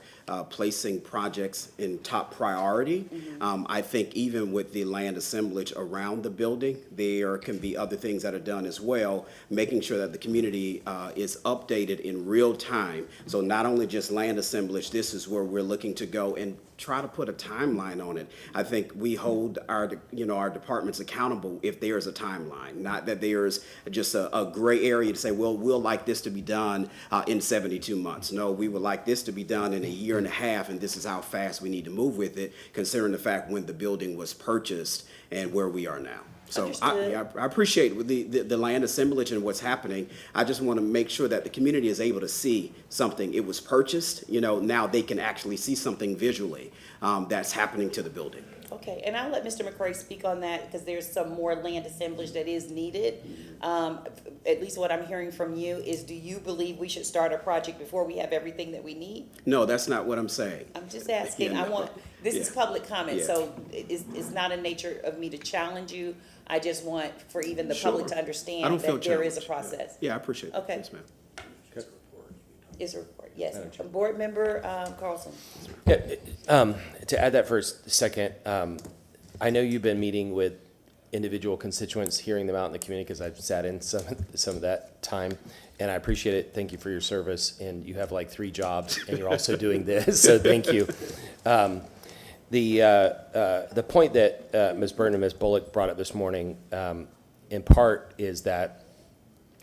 S19: placing projects in top priority. I think even with the land assemblage around the building, there can be other things that are done as well, making sure that the community is updated in real time. So not only just land assemblage, this is where we're looking to go and try to put a timeline on it. I think we hold our departments accountable if there is a timeline, not that there's just a gray area to say, well, we'll like this to be done in 72 months. No, we would like this to be done in a year and a half, and this is how fast we need to move with it, considering the fact when the building was purchased and where we are now. So I appreciate the land assemblage and what's happening. I just want to make sure that the community is able to see something. It was purchased, now they can actually see something visually that's happening to the building.
S1: Okay, and I'll let Mr. McCray speak on that because there's some more land assemblage that is needed. At least what I'm hearing from you is, do you believe we should start a project before we have everything that we need?
S19: No, that's not what I'm saying.
S1: I'm just asking. This is public comment, so it's not a nature of me to challenge you. I just want for even the public to understand that there is a process.
S19: Yeah, I appreciate it.
S1: Okay.
S19: Yes, ma'am.
S1: Is a report, yes. Board Member Carlson.
S2: Yeah, to add that for a second, I know you've been meeting with individual constituents, hearing them out in the community, because I've sat in some of that time, and I appreciate it. Thank you for your service, and you have like 3 jobs, and you're also doing this, so thank you. The point that Ms. Burton and Ms. Bullock brought up this morning, in part, is that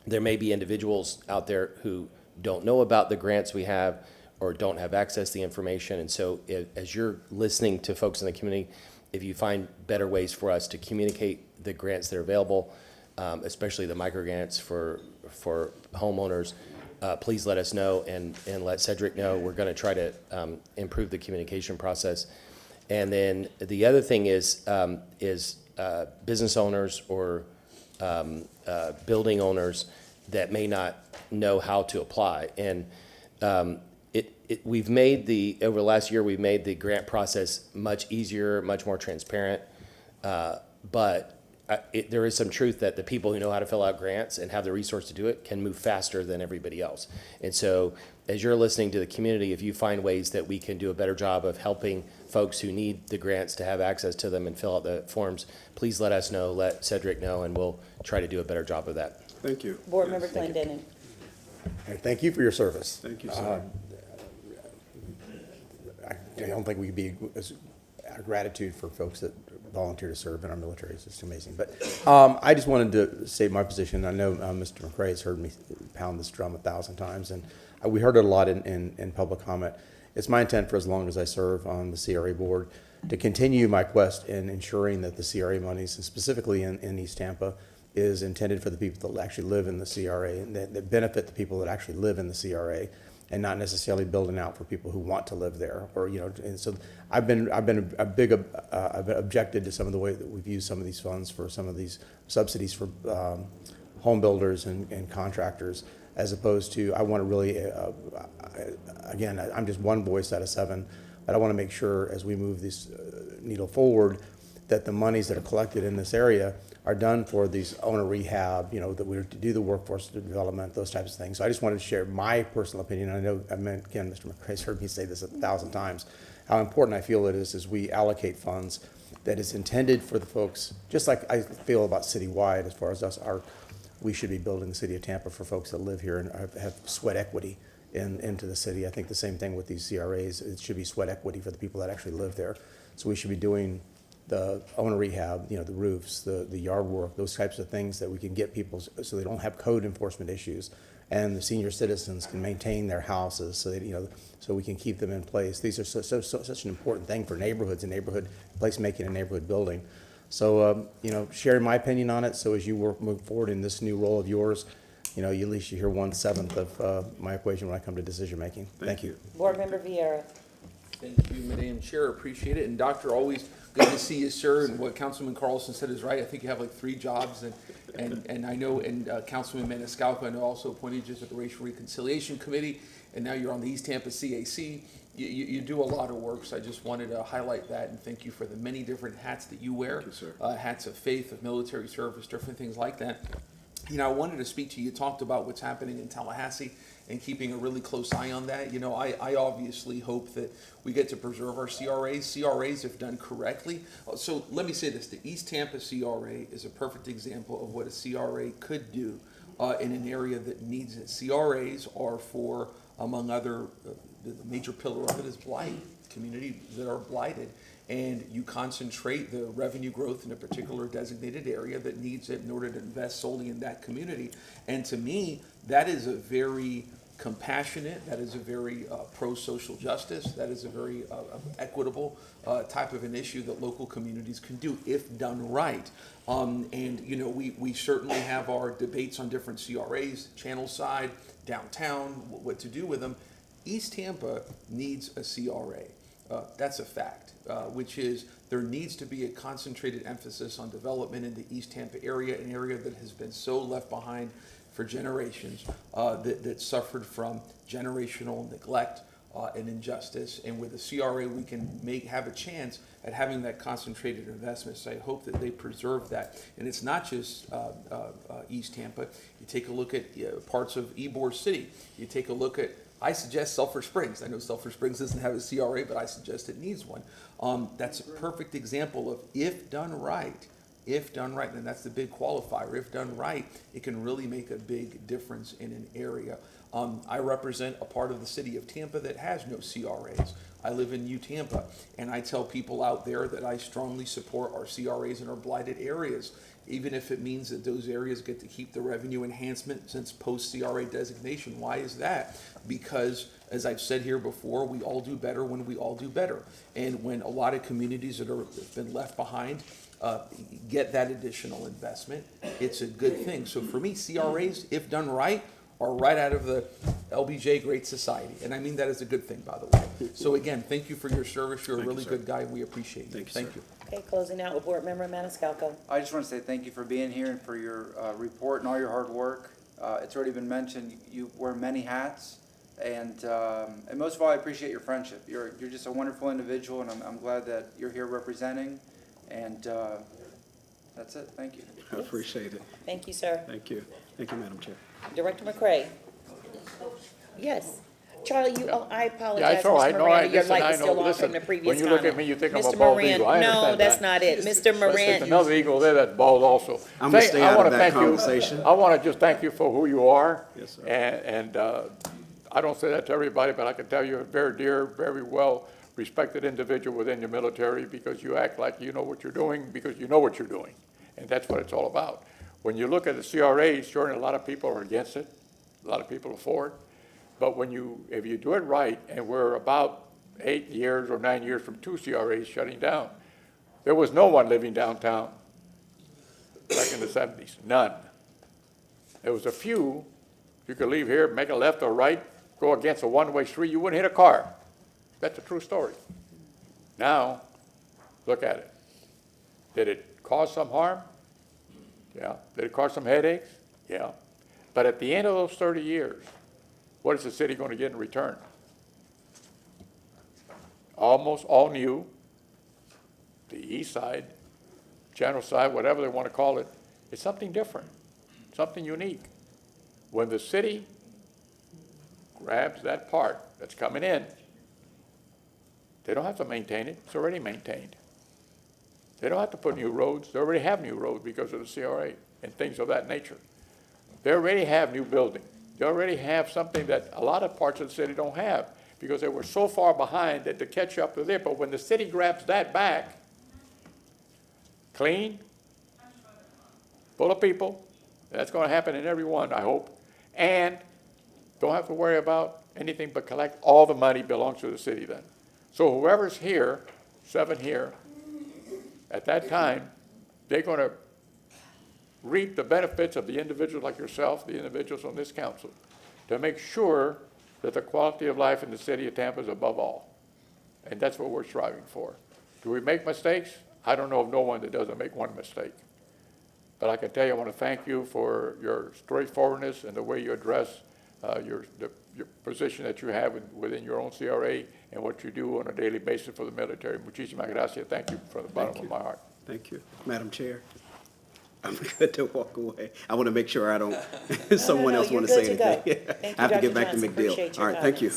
S2: there may be individuals out there who don't know about the grants we have or don't have access to the information. And so as you're listening to folks in the community, if you find better ways for us to communicate the grants that are available, especially the micro grants for homeowners, please let us know and let Cedric know. We're going to try to improve the communication process. And then the other thing is business owners or building owners that may not know how to apply. And we've made over the last year, we've made the grant process much easier, much more transparent. But there is some truth that the people who know how to fill out grants and have the resource to do it can move faster than everybody else. And so as you're listening to the community, if you find ways that we can do a better job of helping folks who need the grants to have access to them and fill out the forms, please let us know, let Cedric know, and we'll try to do a better job of that.
S19: Thank you.
S1: Board Member Clendenin.
S20: And thank you for your service.
S19: Thank you, sir.
S20: I don't think we could be our gratitude for folks that volunteer to serve in our military is just amazing. But I just wanted to state my position. I know Mr. McCray has heard me pound this drum 1,000 times, and we heard it a lot in public comment. It's my intent for as long as I serve on the CRA board to continue my quest in ensuring that the CRA monies, and specifically in East Tampa, is intended for the people that actually live in the CRA and that benefit the people that actually live in the CRA, and not necessarily building out for people who want to live there, or And so I've been objected to some of the way that we've used some of these funds for some of these subsidies for home builders and contractors, as opposed to, I want to really, again, I'm just one voice out of 7, but I want to make sure as we move this needle forward, that the monies that are collected in this area are done for these owner rehab, that we're to do the workforce development, those types of things. So I just wanted to share my personal opinion. I know, again, Mr. McCrae's heard me say this 1,000 times, how important I feel it is we allocate funds that is intended for the folks, just like I feel about citywide as far as we should be building the city of Tampa for folks that live here and have sweat equity into the city. I think the same thing with these CRAs. It should be sweat equity for the people that actually live there. So we should be doing the owner rehab, the roofs, the yard work, those types of things that we can get people so they don't have code enforcement issues, and the senior citizens can maintain their houses so that, so we can keep them in place. These are such an important thing for neighborhoods and placemaking and neighborhood building. So, sharing my opinion on it. So as you move forward in this new role of yours, at least you hear 1/7 of my equation when I come to decision making. Thank you.
S1: Board Member Vieira.
S21: Thank you, Madam Chair, appreciate it. And Doctor, always good to see you, sir. And what Councilman Carlson said is right. I think you have like 3 jobs, and I know, and Councilman Maniscalco, I know, also appointed just at the Racial Reconciliation Committee, and now you're on the East Tampa CAC. You do a lot of work, so I just wanted to highlight that and thank you for the many different hats that you wear.
S4: Thank you, sir.
S21: Hats of faith, of military service, different things like that. I wanted to speak to you. You talked about what's happening in Tallahassee and keeping a really close eye on that. I obviously hope that we get to preserve our CRAs. CRAs, if done correctly. So let me say this, the East Tampa CRA is a perfect example of what a CRA could do in an area that needs it. CRAs are for, among other, the major pillar of it is blight, communities that are blighted. And you concentrate the revenue growth in a particular designated area that needs it in order to invest solely in that community. And to me, that is a very compassionate, that is a very pro-social justice, that is a very equitable type of an issue that local communities can do if done right. We certainly have our debates on different CRAs, channel side, downtown, what to do with them. East Tampa needs a CRA. That's a fact, which is there needs to be a concentrated emphasis on development in the East Tampa area, an area that has been so left behind for generations, that suffered from generational neglect and injustice. And with the CRA, we can have a chance at having that concentrated investment. So I hope that they preserve that. And it's not just East Tampa. You take a look at parts of Ybor City. You take a look at, I suggest Sulphur Springs. I know Sulphur Springs doesn't have a CRA, but I suggest it needs one. That's a perfect example of if done right, and that's the big qualifier, if done right, it can really make a big difference in an area. I represent a part of the city of Tampa that has no CRAs. I live in New Tampa, and I tell people out there that I strongly support our CRAs in our blighted areas, even if it means that those areas get to keep the revenue enhancement since post-CRA designation. Why is that? Because, as I've said here before, we all do better when we all do better. And when a lot of communities that have been left behind get that additional investment, it's a good thing. So for me, CRAs, if done right, are right out of the LBJ Great Society. And I mean that as a good thing, by the way. So again, thank you for your service. You're a really good guy. We appreciate you. Thank you.
S1: Okay, closing out with Board Member Maniscalco.
S22: I just want to say thank you for being here and for your report and all your hard work. It's already been mentioned, you wear many hats, and most of all, I appreciate your friendship. You're just a wonderful individual, and I'm glad that you're here representing, and that's it. Thank you.
S19: I appreciate it.
S1: Thank you, sir.
S19: Thank you. Thank you, Madam Chair.
S1: Director McCrae. Yes. Charlie, I apologize,
S18: Yeah, it's all right.
S1: Mr.
S18: No,
S1: Miranda, your
S18: listen,
S1: light
S18: I
S1: is
S18: know.
S1: still on
S18: Listen,
S1: from the previous
S18: when you look at
S1: comment.
S18: me, you think I'm a
S1: Mr.
S18: bald
S1: Moran,
S18: eagle. I
S1: no,
S18: understand
S1: that's
S18: that.
S1: not it. Mr.
S18: There's
S1: Moran.
S18: another eagle there that's bald also.
S19: I'm gonna stay out of that conversation.
S18: I want to just thank you for who you are.
S19: Yes, sir.
S18: And I don't say that to everybody, but I can tell you're a very dear, very well respected individual within your military, because you act like you know what you're doing, because you know what you're doing. And that's what it's all about. When you look at the CRA, sure, a lot of people are against it. A lot of people are for it. But if you do it right, and we're about 8 years or 9 years from 2 CRAs shutting down, there was no one living downtown back in the 70s, none. There was a few. You could leave here, make a left or right, go against a one-way street, you wouldn't hit a car. That's a true story. Now, look at it. Did it cause some harm? Yeah. Did it cause some headaches? Yeah. But at the end of those 30 years, what is the city going to get in return? Almost all new, the east side, general side, whatever they want to call it, it's something different, something unique. When the city grabs that part that's coming in, they don't have to maintain it, it's already maintained. They don't have to put new roads, they already have new roads because of the CRA and things of that nature. They already have new buildings. They already have something that a lot of parts of the city don't have because they were so far behind that to catch up to there. But when the city grabs that back, clean, full of people, that's going to happen in every one, I hope, and don't have to worry about anything but collect all the money belongs to the city then. So whoever's here, 7 here, at that time, they're going to reap the benefits of the individuals like yourself, the individuals on this council, to make sure that the quality of life in the city of Tampa is above all. And that's what we're striving for. Do we make mistakes? I don't know of no one that doesn't make one mistake. But I can tell you, I want to thank you for your straightforwardness and the way you address your position that you have within your own CRA and what you do on a daily basis for the military. Muchísimas gracias. Thank you from the bottom of my heart.
S19: Thank you. Madam Chair, I'm good to walk away. I want to make sure I don't, someone else want to say anything. I have to get back to McDill. All right, thank you.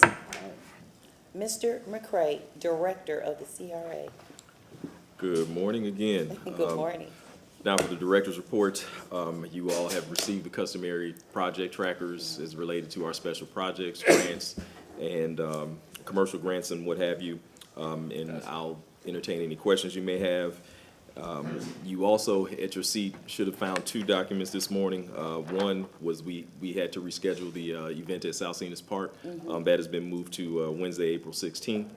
S1: Mr. McCray, Director of the CRA.
S4: Good morning again.
S1: Good morning.
S4: Now for the director's report, you all have received the customary project trackers as related to our special projects, grants, and commercial grants and what have you. And I'll entertain any questions you may have. You also, at your seat, should have found 2 documents this morning. One was we had to reschedule the event at South Salinas Park. That has been moved to Wednesday, April 16th,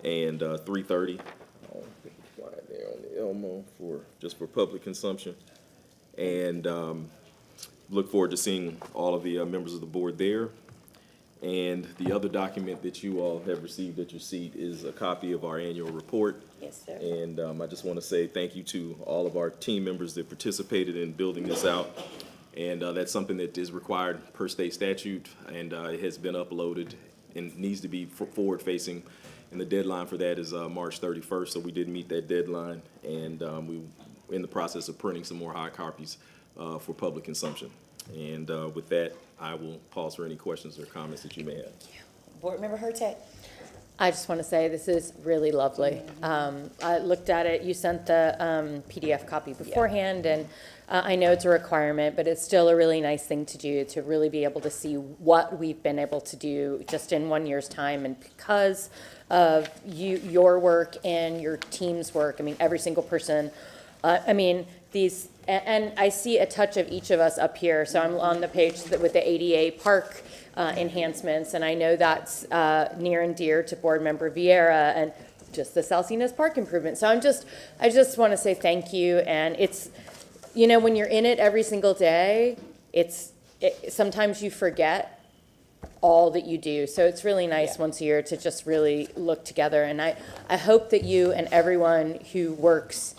S4: and 3:30. There on the Elmo just for public consumption. And look forward to seeing all of the members of the board there. And the other document that you all have received at your seat is a copy of our annual report.
S1: Yes, sir.
S4: And I just want to say thank you to all of our team members that participated in building this out. And that's something that is required per state statute, and it has been uploaded and needs to be forward-facing. And the deadline for that is March 31st, so we did meet that deadline. And we're in the process of printing some more hard copies for public consumption. And with that, I will pause for any questions or comments that you may have.
S1: Board Member Hurtak.
S5: I just want to say this is really lovely. I looked at it, you sent the PDF copy beforehand, and I know it's a requirement, but it's still a really nice thing to do, to really be able to see what we've been able to do just in 1 year's time. And because of your work and your team's work, I mean, every single person, and I see a touch of each of us up here. So I'm on the page with the ADA park enhancements, and I know that's near and dear to Board Member Vieira, and just the Salsinas Park improvement. So I just want to say thank you. And it's, you know, when you're in it every single day, sometimes you forget all that you do. So it's really nice once a year to just really look together. And I hope that you and everyone who works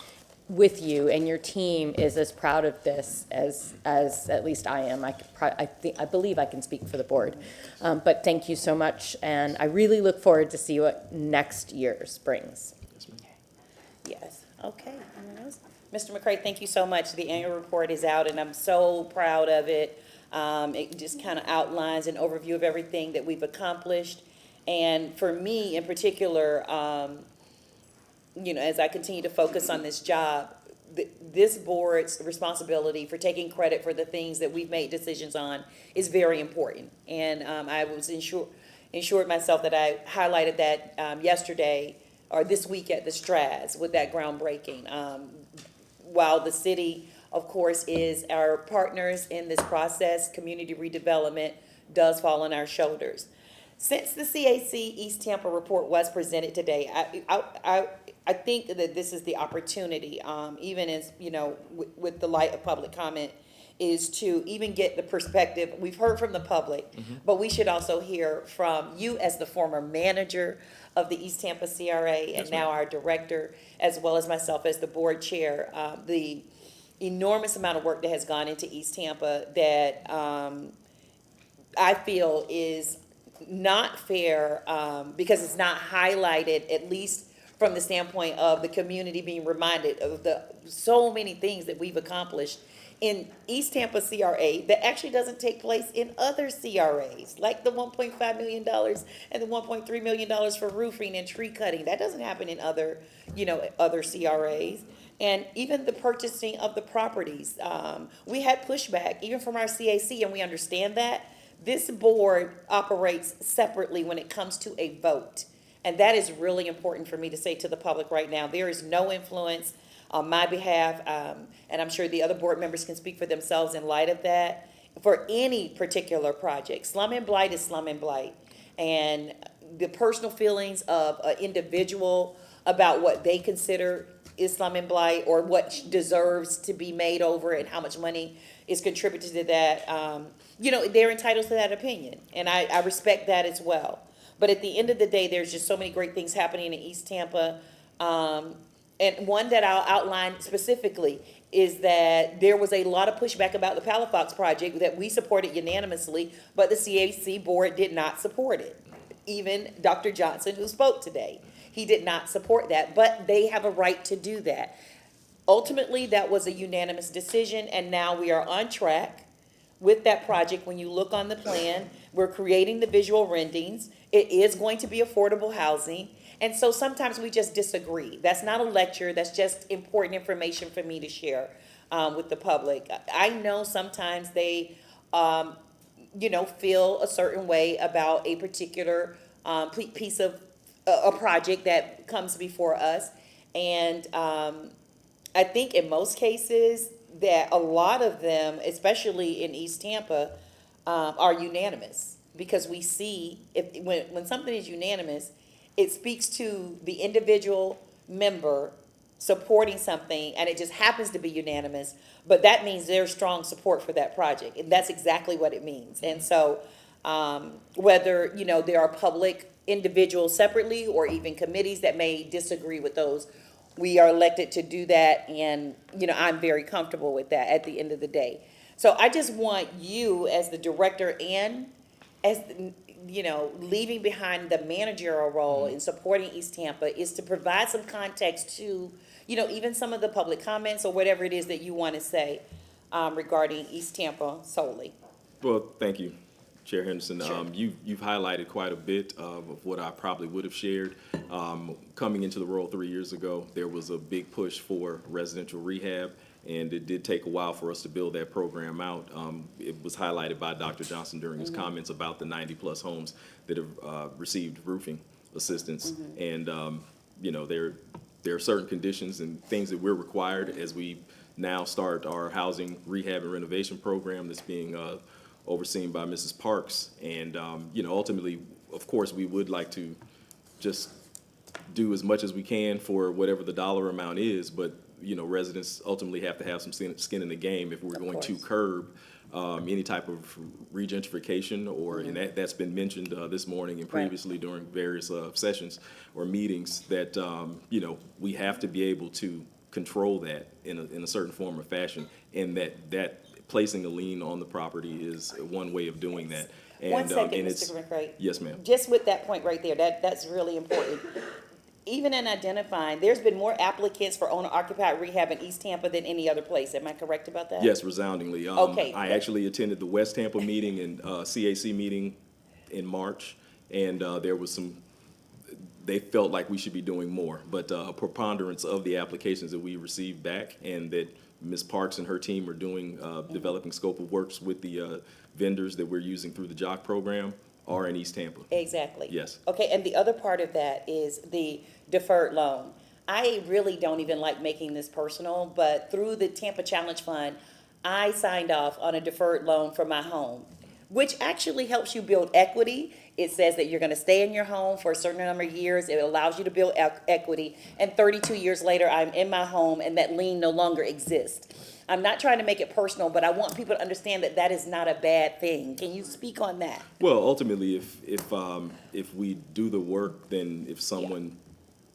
S5: with you and your team is as proud of this as at least I am. I believe I can speak for the board. But thank you so much, and I really look forward to see what next year's brings.
S1: Yes, okay. Anyone else? Mr. McCray, thank you so much. The annual report is out, and I'm so proud of it. It just kind of outlines an overview of everything that we've accomplished. And for me in particular, you know, as I continue to focus on this job, this board's responsibility for taking credit for the things that we've made decisions on is very important. And I was ensured myself that I highlighted that yesterday or this week at the Strads with that groundbreaking. While the city, of course, is our partners in this process, community redevelopment does fall on our shoulders. Since the CAC East Tampa report was presented today, I think that this is the opportunity, even as, you know, with the light of public comment, is to even get the perspective. We've heard from the public, but we should also hear from you as the former manager of the East Tampa CRA and now our director, as well as myself as the board chair. enormous amount of work that has gone into East Tampa that I feel is not fair because it's not highlighted, at least from the standpoint of the community being reminded of the so many things that we've accomplished in East Tampa CRA that actually doesn't take place in other CRAs, like the $1.5 million and the $1.3 million for roofing and tree cutting. That doesn't happen in other, other CRAs. And even the purchasing of the properties. We had pushback even from our CAC, and we understand that. This board operates separately when it comes to a vote. And that is really important for me to say to the public right now. There is no influence on my behalf, and I'm sure the other board members can speak for themselves in light of that, for any particular project. Slum and blight is slum and blight. And the personal feelings of an individual about what they consider is slum and blight, or what deserves to be made over and how much money is contributed to that, they're entitled to that opinion. And I respect that as well. But at the end of the day, there's just so many great things happening in East Tampa. And one that I'll outline specifically is that there was a lot of pushback about the Palafox project that we supported unanimously, but the CAC board did not support it. Even Dr. Johnson, who spoke today, he did not support that, but they have a right to do that. Ultimately, that was a unanimous decision, and now we are on track with that project. When you look on the plan, we're creating the visual renderings. It is going to be affordable housing. And so sometimes we just disagree. That's not a lecture. That's just important information for me to share with the public. I know sometimes they, feel a certain way about a particular piece of a project that comes before us. And I think in most cases that a lot of them, especially in East Tampa, are unanimous, because we see when something is unanimous, it speaks to the individual member supporting something, and it just happens to be unanimous, but that means there's strong support for that project, and that's exactly what it means. And so whether there are public individuals separately or even committees that may disagree with those, we are elected to do that, and I'm very comfortable with that at the end of the day. So I just want you as the director and as leaving behind the managerial role in supporting East Tampa is to provide some context to, even some of the public comments or whatever it is that you want to say regarding East Tampa solely.
S4: Well, thank you, Chair Henderson.
S1: Sure.
S4: You've highlighted quite a bit of what I probably would have shared. Coming into the role 3 years ago, there was a big push for residential rehab, and it did take a while for us to build that program out. It was highlighted by Dr. Johnson during his comments about the 90-plus homes that have received roofing assistance. And, there are certain conditions and things that we're required as we now start our housing rehab and renovation program that's being overseen by Mrs. Parks. And, ultimately, of course, we would like to just do as much as we can for whatever the dollar amount is, but residents ultimately have to have some skin in the game if we're going to curb any type of regentrification, or and that's been mentioned this morning and previously during various sessions or meetings, that we have to be able to control that in a certain form or fashion, and that placing a lien on the property is one way of doing that. And,
S1: 1 second,
S4: and
S1: Mr. McCray.
S4: Yes, ma'am.
S1: Just with that point right there, that's really important. Even in identifying, there's been more applicants for owner-occupied rehab in East Tampa than any other place. Am I correct about that?
S4: Yes, resoundingly.
S1: Okay.
S4: I actually attended the West Tampa meeting and CAC meeting in March, and there was they felt like we should be doing more, but a preponderance of the applications that we received back, and that Ms. Parks and her team are doing, developing scope of works with the vendors that we're using through the JOC program, are in East Tampa.
S1: Exactly.
S4: Yes.
S1: Okay, and the other part of that is the deferred loan. I really don't even like making this personal, but through the Tampa Challenge Fund, I signed off on a deferred loan for my home, which actually helps you build equity. It says that you're going to stay in your home for a certain number of years. It allows you to build equity. And 32 years later, I'm in my home, and that lien no longer exists. I'm not trying to make it personal, but I want people to understand that that is not a bad thing. Can you speak on that?
S4: Well, ultimately, if we do the work, then if someone,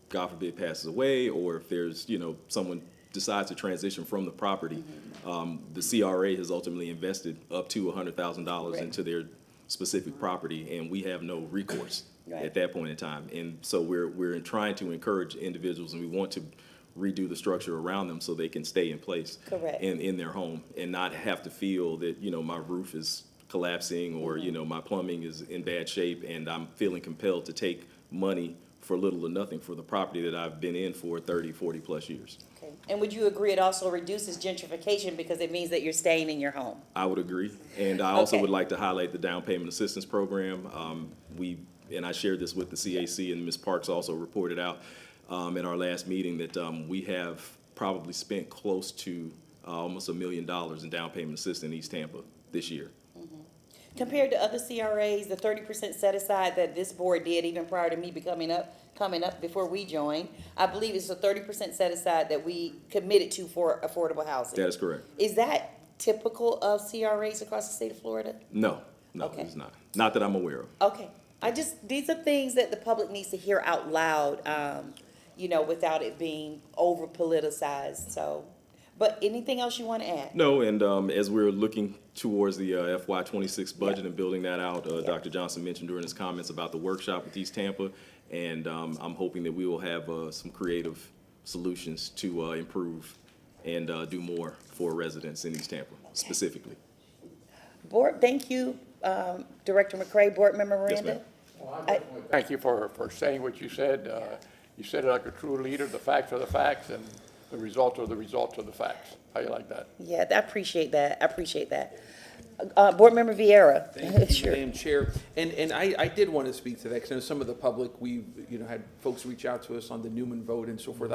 S4: God forbid, passes away, or if there's someone decides to transition from the property, the CRA has ultimately invested up to $100,000 into their specific property, and we have no recourse at that point in time. And so we're trying to encourage individuals, and we want to redo the structure around them so they can stay in place in their home and not have to feel that, you know, my roof is collapsing or, you know, my plumbing is in bad shape and I'm feeling compelled to take money for little or nothing for the property that I've been in for 30, 40 plus years.
S1: Okay. And would you agree it also reduces gentrification because it means that you're staying in your home?
S4: I would agree. And I also would like to highlight the down payment assistance program. And I shared this with the CAC, and Ms. Parks also reported out in our last meeting that we have probably spent close to almost $1 million in down payment assistance in East Tampa this year.
S1: Compared to other CRAs, the 30% set aside that this board did even prior to me coming up before we joined, I believe it's a 30% set aside that we committed to for affordable housing.
S4: That is correct.
S1: Is that typical of CRAs across the state of Florida?
S4: No, it's not. Not that I'm aware of.
S1: Okay. These are things that the public needs to hear out loud, you know, without it being over politicized, so. But anything else you want to add?
S4: No, and as we're looking towards the FY26 budget and building that out, Dr. Johnson mentioned during his comments about the workshop with East Tampa, and I'm hoping that we will have some creative solutions to improve and do more for residents in East Tampa specifically.
S1: Board, thank you, Director McCray. Board Member Miranda?
S18: Thank you for saying what you said. You said it like a true leader. The facts are the facts, and the results are the results of the facts. How you like that?
S1: Yeah, I appreciate that. I appreciate that. Board Member Vieira.
S21: Thank you,
S1: Sure.
S21: Madam Chair. And I did want to speak to that, because I know some of the public, we've, had folks reach out to us on the Newman vote and so forth.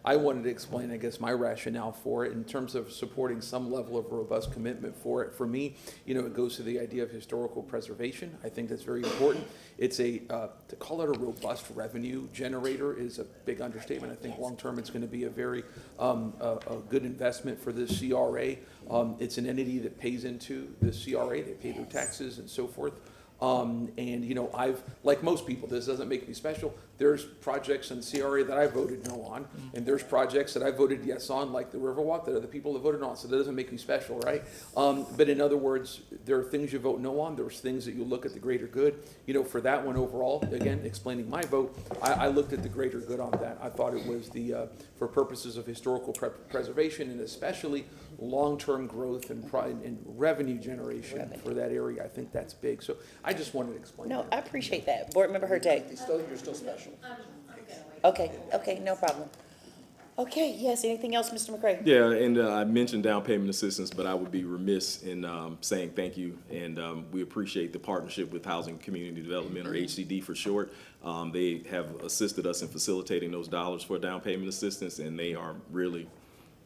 S21: I wanted to explain, I guess, my rationale for it in terms of supporting some level of robust commitment for it. For me, it goes to the idea of historical preservation. I think that's very important. It's to call it a robust revenue generator is a big understatement. I think long-term it's going to be a very a good investment for the CRA. It's an entity that pays into the CRA. They pay their taxes and so forth. I've, like most people, this doesn't make me special. There's projects in CRA that I voted no on, and there's projects that I voted yes on, like the Riverwalk, that other people have voted on, so that doesn't make me special, right? But in other words, there are things you vote no on, there's things that you look at the greater good. For that one overall, again, explaining my vote, I looked at the greater good on that. I thought it was for purposes of historical preservation, and especially long-term growth and revenue generation for that area. I think that's big. So I just wanted to explain that.
S1: No, I appreciate that. Board Member Hurtag.
S21: You're still special.
S1: Okay, no problem. Okay, yes, anything else, Mr. McCray?
S4: Yeah, and I mentioned down payment assistance, but I would be remiss in saying thank you, and we appreciate the partnership with Housing Community Development, or HCD for short. They have assisted us in facilitating those dollars for down payment assistance, and they are really,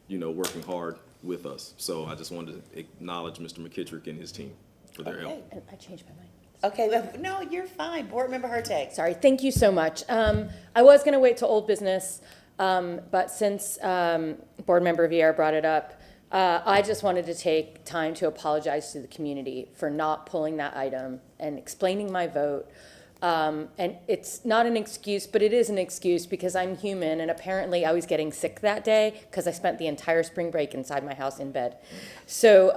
S4: working hard with us. So I just wanted to acknowledge Mr. McKittrick and his team for their help.
S5: And I changed my mind.
S1: Okay, no, you're fine. Board Member Hurtag.
S5: Sorry, thank you so much. I was going to wait till old business, but since Board Member Vieira brought it up, I just wanted to take time to apologize to the community for not pulling that item and explaining my vote. And it's not an excuse, but it is an excuse because I'm human, and apparently I was getting sick that day because I spent the entire spring break inside my house in bed. So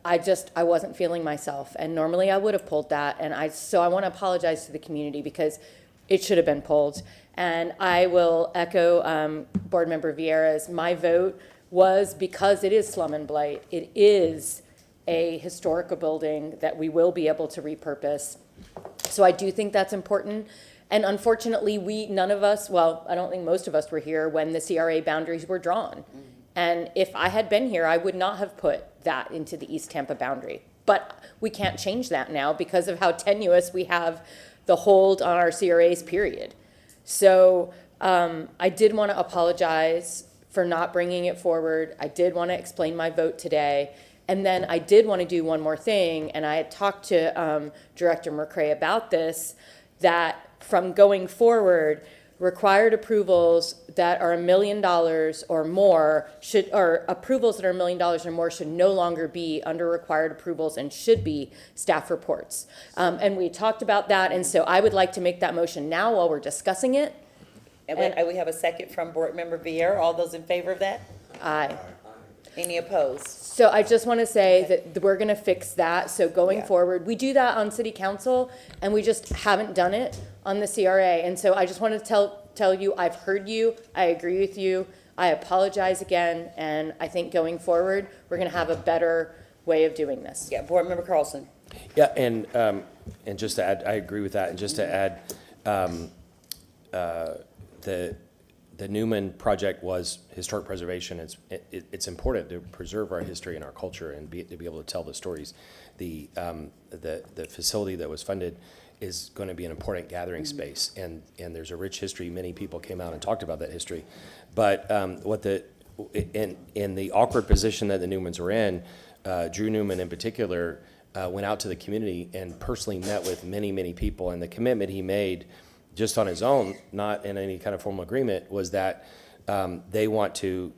S5: I wasn't feeling myself, and normally I would have pulled that, and so I want to apologize to the community because it should have been pulled. And I will echo Board Member Vieira's. My vote was because it is slum and blight. It is a historical building that we will be able to repurpose. So I do think that's important. And unfortunately, none of us, well, I don't think most of us were here when the CRA boundaries were drawn. And if I had been here, I would not have put that into the East Tampa boundary. But we can't change that now because of how tenuous we have the hold on our CRAs, period. So I did want to apologize for not bringing it forward. I did want to explain my vote today. And then I did want to do one more thing, and I had talked to Director McCray about this, that from going forward, required approvals that are $1 million or more approvals that are $1 million or more should no longer be under required approvals and should be staff reports. And we talked about that, and so I would like to make that motion now while we're discussing it.
S1: And we have a second from Board Member Vieira. All those in favor of that?
S5: Aye.
S1: Any opposed?
S5: So I just want to say that we're going to fix that. So going
S1: Yeah.
S5: forward, we do that on city council and we just haven't done it on the CRA. And so I just want to tell you, I've heard you. I agree with you. I apologize again. And I think going forward, we're going to have a better way of doing this.
S1: Yeah, Board Member Carlson.
S2: Yeah, and just to add, I agree with that, and just to add, the Newman project was historic preservation. It's important to preserve our history and our culture and to be able to tell the stories. The facility that was funded is going to be an important gathering space, and there's a rich history. Many people came out and talked about that history, but in the awkward position that the Newmans were in, Drew Newman in particular went out to the community and personally met with many people, and the commitment he made just on his own, not in any kind of formal agreement, was that they want to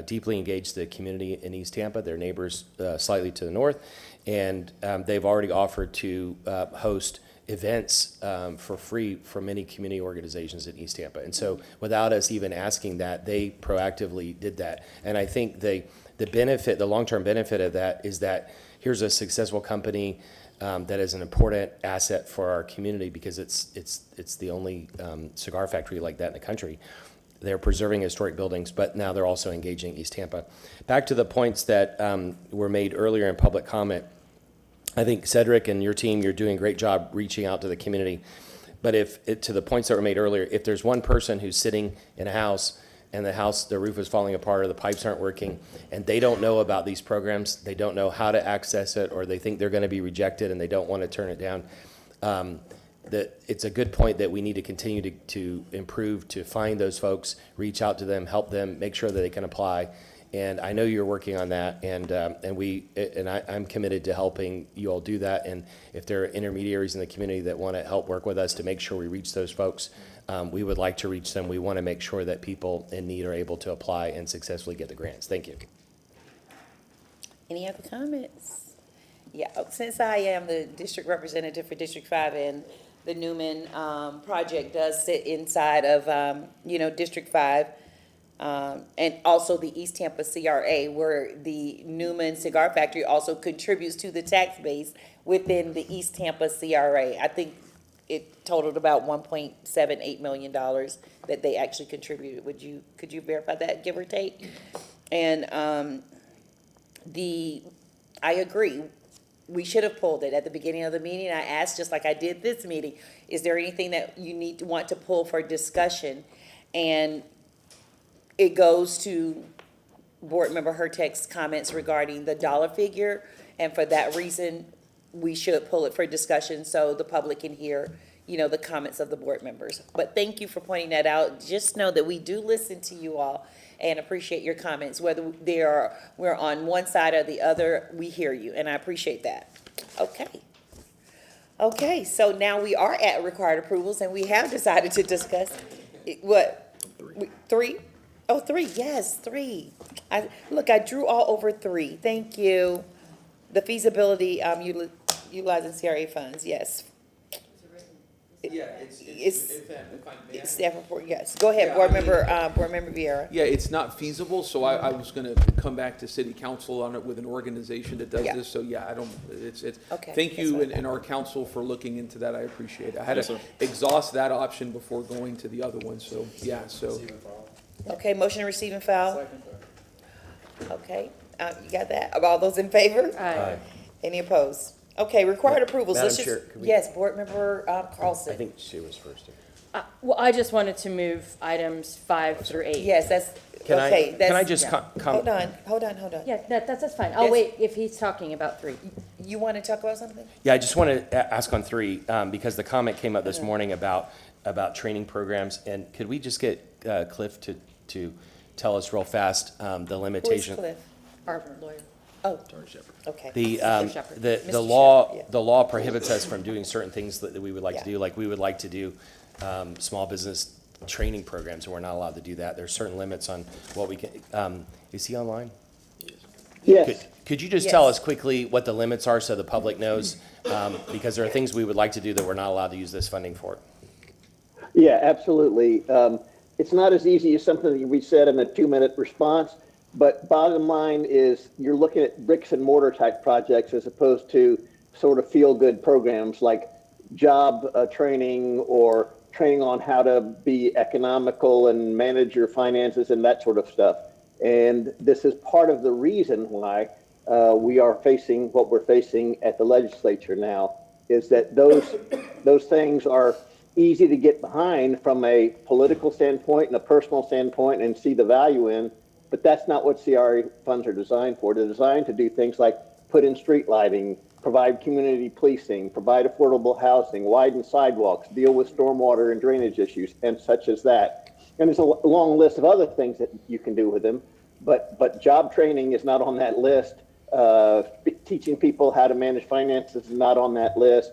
S2: deeply engage the community in East Tampa, their neighbors slightly to the north, and they've already offered to host events for free for many community organizations in East Tampa. And so without us even asking that, they proactively did that. And I think the benefit, the long-term benefit of that is that here's a successful company that is an important asset for our community because it's the only cigar factory like that in the country. They're preserving historic buildings, but now they're also engaging East Tampa. Back to the points that were made earlier in public comment, I think Cedric and your team, you're doing a great job reaching out to the community. But to the points that were made earlier, if there's one person who's sitting in a house and the roof is falling apart or the pipes aren't working, and they don't know about these programs, they don't know how to access it, or they think they're going to be rejected and they don't want to turn it down, it's a good point that we need to continue to improve, to find those folks, reach out to them, help them, make sure that they can apply. And I know you're working on that, and I'm committed to helping you all do that. And if there are intermediaries in the community that want to help work with us to make sure we reach those folks, we would like to reach them. We want to make sure that people in need are able to apply and successfully get the grants. Thank you.
S1: Any other comments? Yeah, since I am the district representative for District 5 and the Newman project does sit inside of, District 5, and also the East Tampa CRA, where the Newman Cigar Factory also contributes to the tax base within the East Tampa CRA. I think it totaled about $1.78 million that they actually contributed. Could you verify that, give or take? And I agree. We should have pulled it at the beginning of the meeting. I asked, just like I did this meeting, is there anything that you want to pull for discussion? And it goes to Board Member Hurtek's comments regarding the dollar figure, and for that reason, we should pull it for discussion so the public can hear, the comments of the board members. But thank you for pointing that out. Just know that we do listen to you all and appreciate your comments. Whether we're on one side or the other, we hear you, and I appreciate that. Okay, so now we are at required approvals, and we have decided to discuss, what, 3? Oh, 3, yes, 3. I drew all over 3. Thank you. The feasibility, utilizing CRA funds, yes.
S21: Yeah,
S1: It's staff report, yes. Go ahead, Board Member Vieira.
S21: Yeah, it's not feasible, so I was gonna come back to city council on it with an organization that does this, so yeah,
S1: Okay,
S21: thank you
S1: that's fine.
S21: and our council for looking into that, I appreciate it. I had to exhaust that option before going to the other one, so, yeah, so.
S1: Okay, motion to receive and file. Okay, you got that? All those in favor?
S5: Aye.
S1: Any opposed? Okay, required approvals.
S2: Madam
S1: Let's just,
S2: Chair, could we-
S1: yes, Board Member Carlson.
S2: I think she was first.
S5: Well, I just wanted to move items 5 through 8.
S1: Yes, that's,
S2: Can
S1: okay, that's.
S2: I just
S1: Hold on.
S5: Yeah, that's fine. I'll
S1: Yes.
S5: wait if he's talking about 3.
S1: You want to talk about something?
S2: Yeah, I just want to ask on 3, because the comment came up this morning about training programs, and could we just get Cliff to tell us real fast the limitations?
S1: Who is Cliff?
S5: Our lawyer.
S1: Oh, okay.
S2: The law prohibits us from doing certain things that we would like to do. Like we would like to do small business training programs, and we're not allowed to do that. There's certain limits on what we can. Is he online?
S3: Yes.
S2: Could you just tell us quickly what the limits are so the public knows? Because there are things we would like to do that we're not allowed to use this funding for.
S3: Yeah, absolutely. It's not as easy as something that we said in a 2-minute response. But bottom line is you're looking at bricks and mortar type projects as opposed to sort of feel good programs like job training or training on how to be economical and manage your finances and that sort of stuff. And this is part of the reason why we are facing what we're facing at the legislature now, is that those things are easy to get behind from a political standpoint and a personal standpoint and see the value in, but that's not what CRA funds are designed for. They're designed to do things like put in street lighting, provide community policing, provide affordable housing, widen sidewalks, deal with stormwater and drainage issues, and such as that. And there's a long list of other things that you can do with them, but job training is not on that list. Teaching people how to manage finances is not on that list.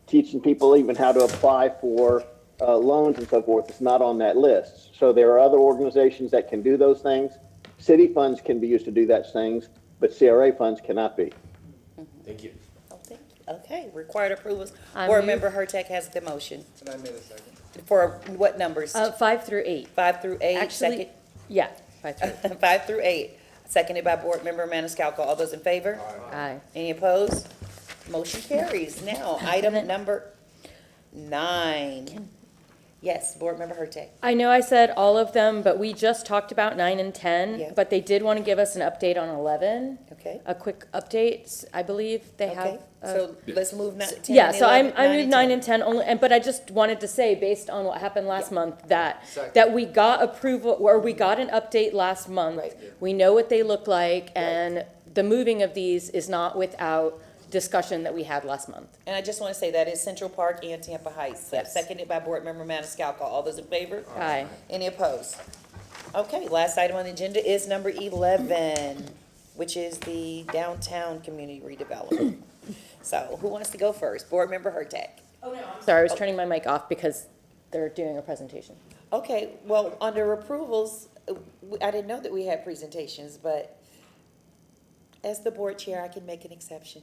S3: Teaching people even how to apply for loans and so forth is not on that list. So there are other organizations that can do those things. City funds can be used to do those things, but CRA funds cannot be.
S2: Thank you.
S1: Oh, thank you. Okay, required approvals.
S5: I
S1: Board
S5: move-
S1: Member Hurtak has the motion.
S22: And I made a second.
S1: For what numbers?
S5: 5 through 8.
S1: 5 through 8,
S5: Actually,
S1: second.
S5: yeah, 5 through 8.
S1: 5 through 8, seconded by Board Member Maniscalco. All those in favor?
S5: Aye.
S1: Any opposed? Motion carries. Now, item number 9. Yes, Board Member Hurtak.
S5: I know I said all of them, but we just talked about 9 and 10,
S1: Yeah.
S5: but they did want to give us an update on 11.
S1: Okay.
S5: A quick update, I believe they
S1: Okay,
S5: have.
S1: so let's move 10
S5: Yeah,
S1: and
S5: so
S1: 11,
S5: I moved 9 and 10 only, but I just wanted to say, based on what happened last month, that we got approval, or we got an update last month.
S1: Right.
S5: We know what they look like, and the moving of these is not without discussion that we had last month.
S1: And I just want to say that is Central Park and Tampa Heights.
S5: Yes.
S1: Seconded by Board Member Maniscalco. All those in favor?
S5: Aye.
S1: Any opposed? Okay, last item on the agenda is number 11, which is the downtown community redevelopment. So who wants to go first? Board Member Hurtak.
S5: Sorry, I was turning my mic off because they're doing a presentation.
S1: Okay, well, under approvals, I didn't know that we had presentations, but as the board chair, I can make an exception.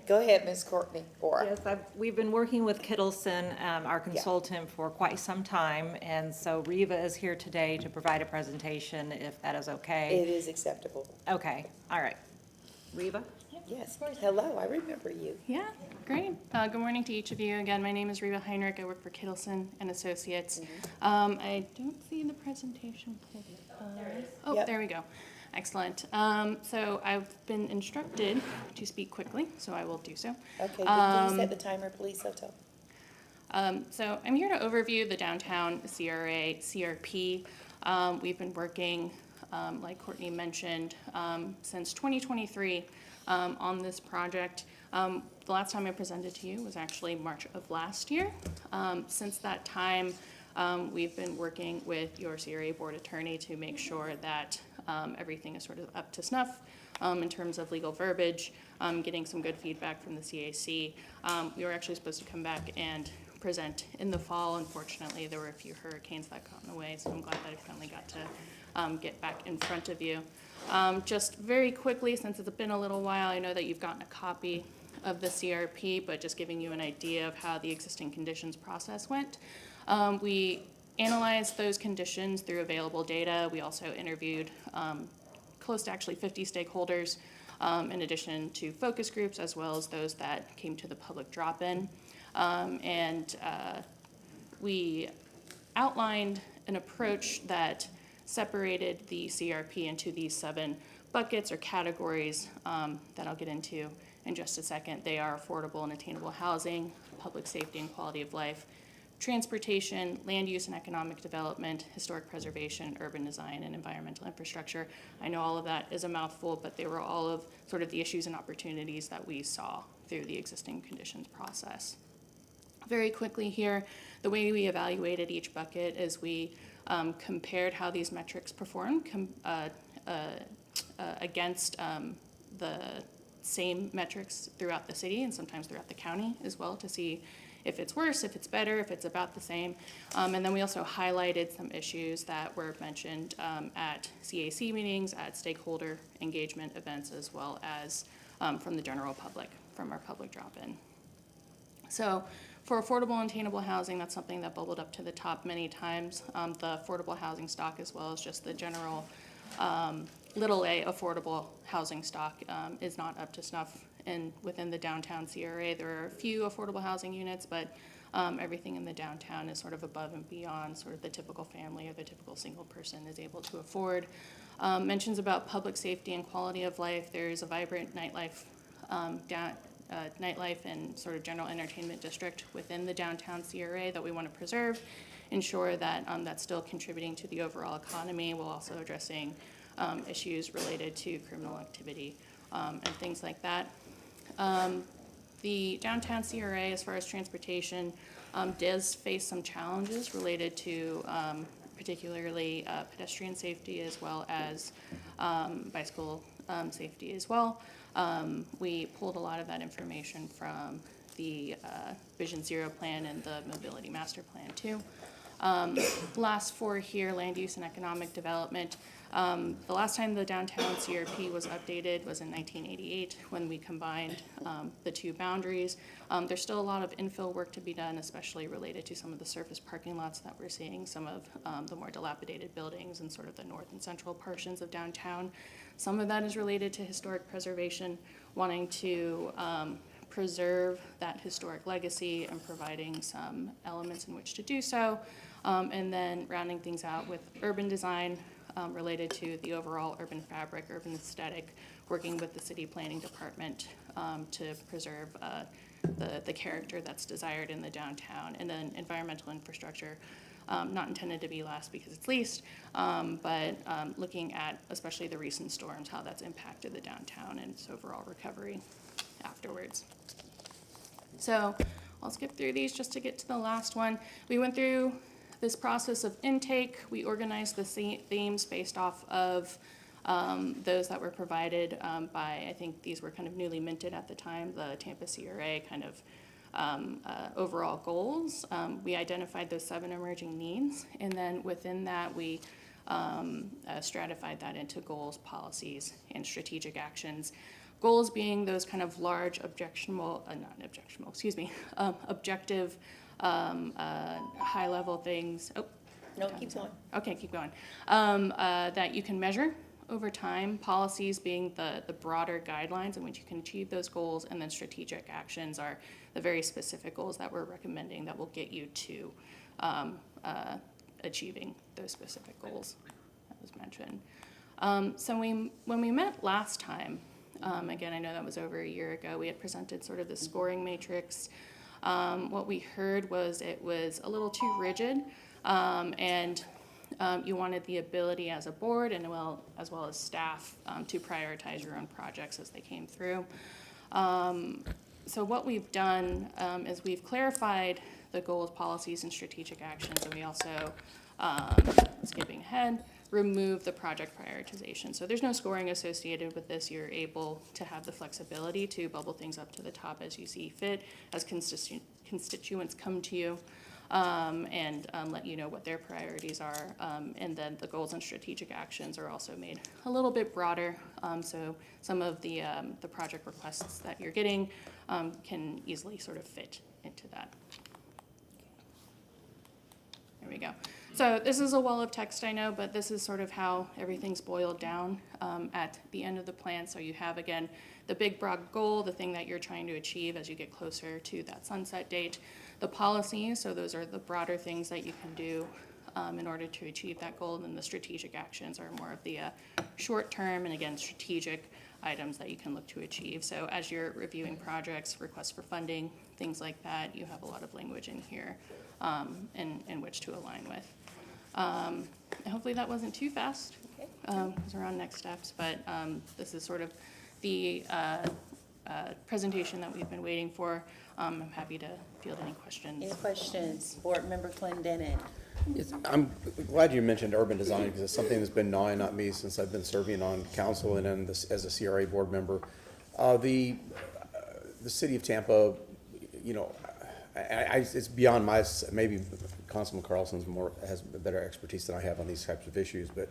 S1: Go ahead, Ms. Courtney.
S6: Yes, we've been working with Kittleson, our consultant, for quite some time, and so Reva is here today to provide a presentation, if that is okay.
S1: It is acceptable.
S6: Okay, all right. Reva?
S1: Yes, hello, I remember you.
S7: Yeah, great. Good morning to each of you. Again, my name is Reva Heinrich. I work for Kittleson and Associates. I don't see the presentation. There we go. Excellent. So I've been instructed to speak quickly, so I will do so.
S1: Okay, can you set the timer, please, Soto?
S7: So I'm here to overview the downtown CRA, CRP. We've been working, like Courtney mentioned, since 2023 on this project. The last time I presented to you was actually March of last year. Since that time, we've been working with your CRA board attorney to make sure that everything is sort of up to snuff in terms of legal verbiage, getting some good feedback from the CAC. We were actually supposed to come back and present in the fall. Unfortunately, there were a few hurricanes that got in the way, so I'm glad that I finally got to get back in front of you. Just very quickly, since it's been a little while, I know that you've gotten a copy of the CRP, but just giving you an idea of how the existing conditions process went. We analyzed those conditions through available data. We also interviewed close to actually 50 stakeholders, in addition to focus groups, as well as those that came to the public drop-in. We outlined an approach that separated the CRP into these 7 buckets or categories that I'll get into in just a second. They are affordable and attainable housing, public safety and quality of life, transportation, land use and economic development, historic preservation, urban design, and environmental infrastructure. I know all of that is a mouthful, but they were all of sort of the issues and opportunities that we saw through the existing conditions process. Very quickly here, the way we evaluated each bucket is we compared how these metrics performed against the same metrics throughout the city and sometimes throughout the county as well, to see if it's worse, if it's better, if it's about the same. And then we also highlighted some issues that were mentioned at CAC meetings, at stakeholder engagement events, as well as from the general public, from our public drop-in. So for affordable and attainable housing, that's something that bubbled up to the top many times. The affordable housing stock, as well as just the general little a affordable housing stock is not up to snuff within the downtown CRA. There are a few affordable housing units, but everything in the downtown is sort of above and beyond sort of the typical family or the typical single person is able to afford. Mentions about public safety and quality of life. There's a vibrant nightlife nightlife and sort of general entertainment district within the downtown CRA that we want to preserve, ensure that that's still contributing to the overall economy while also addressing issues related to criminal activity and things like that. The downtown CRA, as far as transportation, does face some challenges related to particularly pedestrian safety as well as bicycle safety as well. We pulled a lot of that information from the Vision Zero plan and the Mobility Master Plan too. Last four here, land use and economic development. The last time the downtown CRP was updated was in 1988 when we combined the two boundaries. There's still a lot of infill work to be done, especially related to some of the surface parking lots that we're seeing, some of the more dilapidated buildings and sort of the north and central portions of downtown. Some of that is related to historic preservation, wanting to preserve that historic legacy and providing some elements in which to do so. And then rounding things out with urban design related to the overall urban fabric, urban aesthetic, working with the city planning department to preserve the character that's desired in the downtown. And then environmental infrastructure, not intended to be last because it's least, but looking at especially the recent storms, how that's impacted the downtown and its overall recovery afterwards. So I'll skip through these just to get to the last one. We went through this process of intake. We organized the themes based off of those that were provided by, I think these were kind of newly minted at the time, the Tampa CRA kind of overall goals. We identified those 7 emerging needs, and then within that we stratified that into goals, policies, and strategic actions. Goals being those kind of large objective, high-level things. Oh,
S1: no, keep going.
S7: Okay, keep going. That you can measure over time. Policies being the broader guidelines in which you can achieve those goals, and then strategic actions are the very specific goals that we're recommending that will get you to achieving those specific goals that was mentioned. So when we met last time, again, I know that was over a year ago, we had presented sort of the scoring matrix. What we heard was it was a little too rigid, and you wanted the ability as a board and as well as staff to prioritize your own projects as they came through. So what we've done is we've clarified the goals, policies, and strategic actions, and we also, skipping ahead, remove the project prioritization. So there's no scoring associated with this. You're able to have the flexibility to bubble things up to the top as you see fit, as constituents come to you, and let you know what their priorities are. And then the goals and strategic actions are also made a little bit broader. So some of the project requests that you're getting can easily sort of fit into that. There we go. So this is a wall of text, I know, but this is sort of how everything's boiled down at the end of the plan. So you have, again, the big broad goal, the thing that you're trying to achieve as you get closer to that sunset date. The policies, so those are the broader things that you can do in order to achieve that goal. And then the strategic actions are more of the short term and, again, strategic items that you can look to achieve. So as you're reviewing projects, requests for funding, things like that, you have a lot of language in here in which to align with. Hopefully that wasn't too fast, because we're on next steps, but this is sort of the presentation that we've been waiting for. I'm happy to field any questions.
S1: Any questions? Board Member Clendenin.
S20: Yes, I'm glad you mentioned urban design because it's something that's been gnawing at me since I've been serving on council and then as a CRA board member. The city of Tampa, you know, it's beyond my, maybe Councilman Carlson's has better expertise than I have on these types of issues, but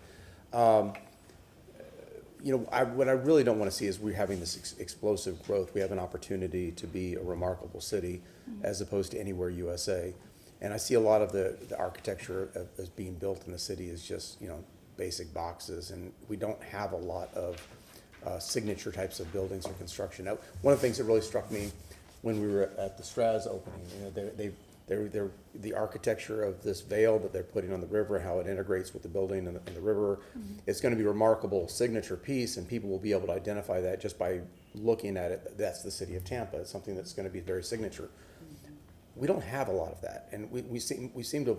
S20: you know, what I really don't want to see is we're having this explosive growth. We have an opportunity to be a remarkable city as opposed to anywhere USA. And I see a lot of the architecture as being built in the city is just, you know, basic boxes, and we don't have a lot of signature types of buildings or construction. Now, one of the things that really struck me when we were at the Straz opening, they're the architecture of this veil that they're putting on the river, how it integrates with the building and the river. It's going to be a remarkable signature piece, and people will be able to identify that just by looking at it. That's the city of Tampa. It's something that's going to be very signature. We don't have a lot of that, and we seem to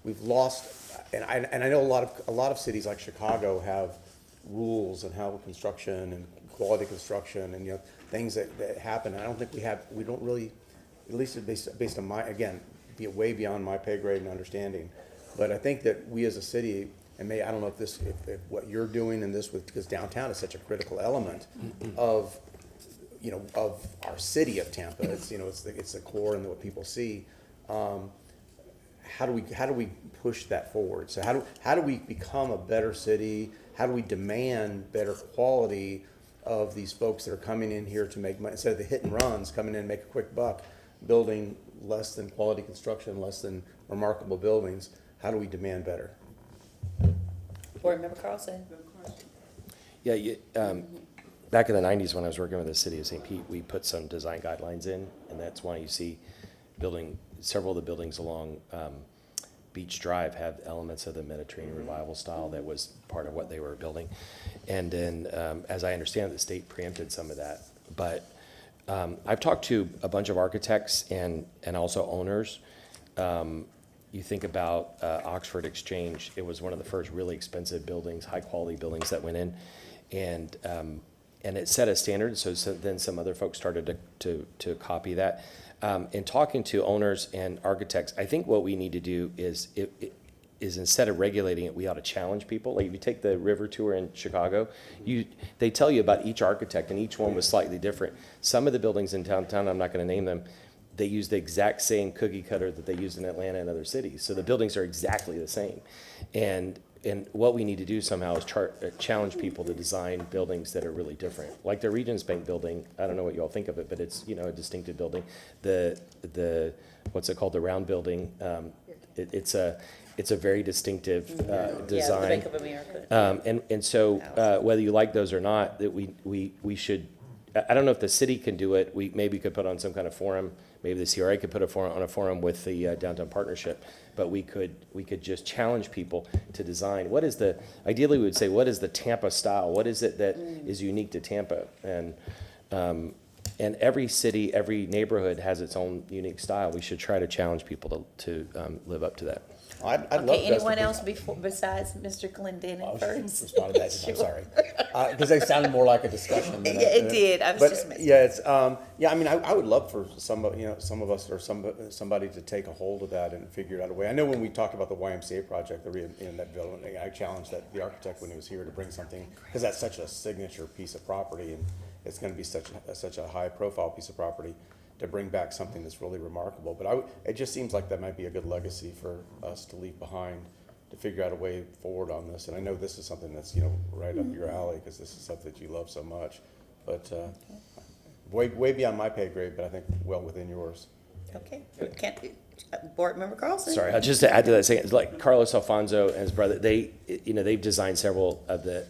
S20: we've lost. And I know a lot of cities like Chicago have rules and how construction and quality construction and things that happen. I don't think we don't really, at least based on my, again, be way beyond my pay grade and understanding. But I think that we as a city, and I don't know if what you're doing in this because downtown is such a critical element of our city of Tampa. It's it's the core and what people see. How do we push that forward? So how do we become a better city? How do we demand better quality of these folks that are coming in here to make money instead of the hit and runs, coming in and make a quick buck, building less than quality construction, less than remarkable buildings? How do we demand better?
S1: Board Member Carlson.
S2: Yeah, back in the 90s when I was working with the city of St. Pete, we put some design guidelines in, and that's why you see several of the buildings along Beach Drive have elements of the Mediterranean revival style that was part of what they were building. And then, as I understand, the state preempted some of that. But I've talked to a bunch of architects and also owners. You think about Oxford Exchange, it was one of the first really expensive buildings, high-quality buildings that went in. And it set a standard, so then some other folks started to copy that. In talking to owners and architects, I think what we need to do is instead of regulating it, we ought to challenge people. Like if you take the river tour in Chicago, they tell you about each architect, and each one was slightly different. Some of the buildings in downtown, I'm not going to name them, they use the exact same cookie cutter that they use in Atlanta and other cities. So the buildings are exactly the same. And what we need to do somehow is challenge people to design buildings that are really different. Like the Regents Bank building, I don't know what you all think of it, but it's a distinctive building. The what's it called, the round building, it's a very distinctive design.
S1: Yeah, the Bank of America.
S2: And so whether you like those or not, that we should, I don't know if the city can do it. We maybe could put on some kind of forum. Maybe the CRA could put on a forum with the downtown partnership, but we could just challenge people to design. Ideally we would say, what is the Tampa style? What is it that is unique to Tampa? And every city, every neighborhood has its own unique style. We should try to challenge people to live up to that.
S20: I'd love
S1: Okay, anyone else besides Mr. Glendening first?
S20: Respond to that, I'm sorry. Because they sounded more like a discussion than
S1: it did. I was just messing.
S20: Yeah, it's, I mean, I would love for some of us or somebody to take a hold of that and figure out a way. I know when we talked about the YMCA project, in that building, I challenged the architect when he was here to bring something, because that's such a signature piece of property, and it's going to be such a high-profile piece of property, to bring back something that's really remarkable. But it just seems like that might be a good legacy for us to leave behind, to figure out a way forward on this. And I know this is something that's right up your alley, because this is something that you love so much. But way beyond my pay grade, but I think well within yours.
S1: Okay. Board Member Carlson.
S2: Sorry, just to add to that, saying like Carlos Alfonso and his brother, they've designed several of the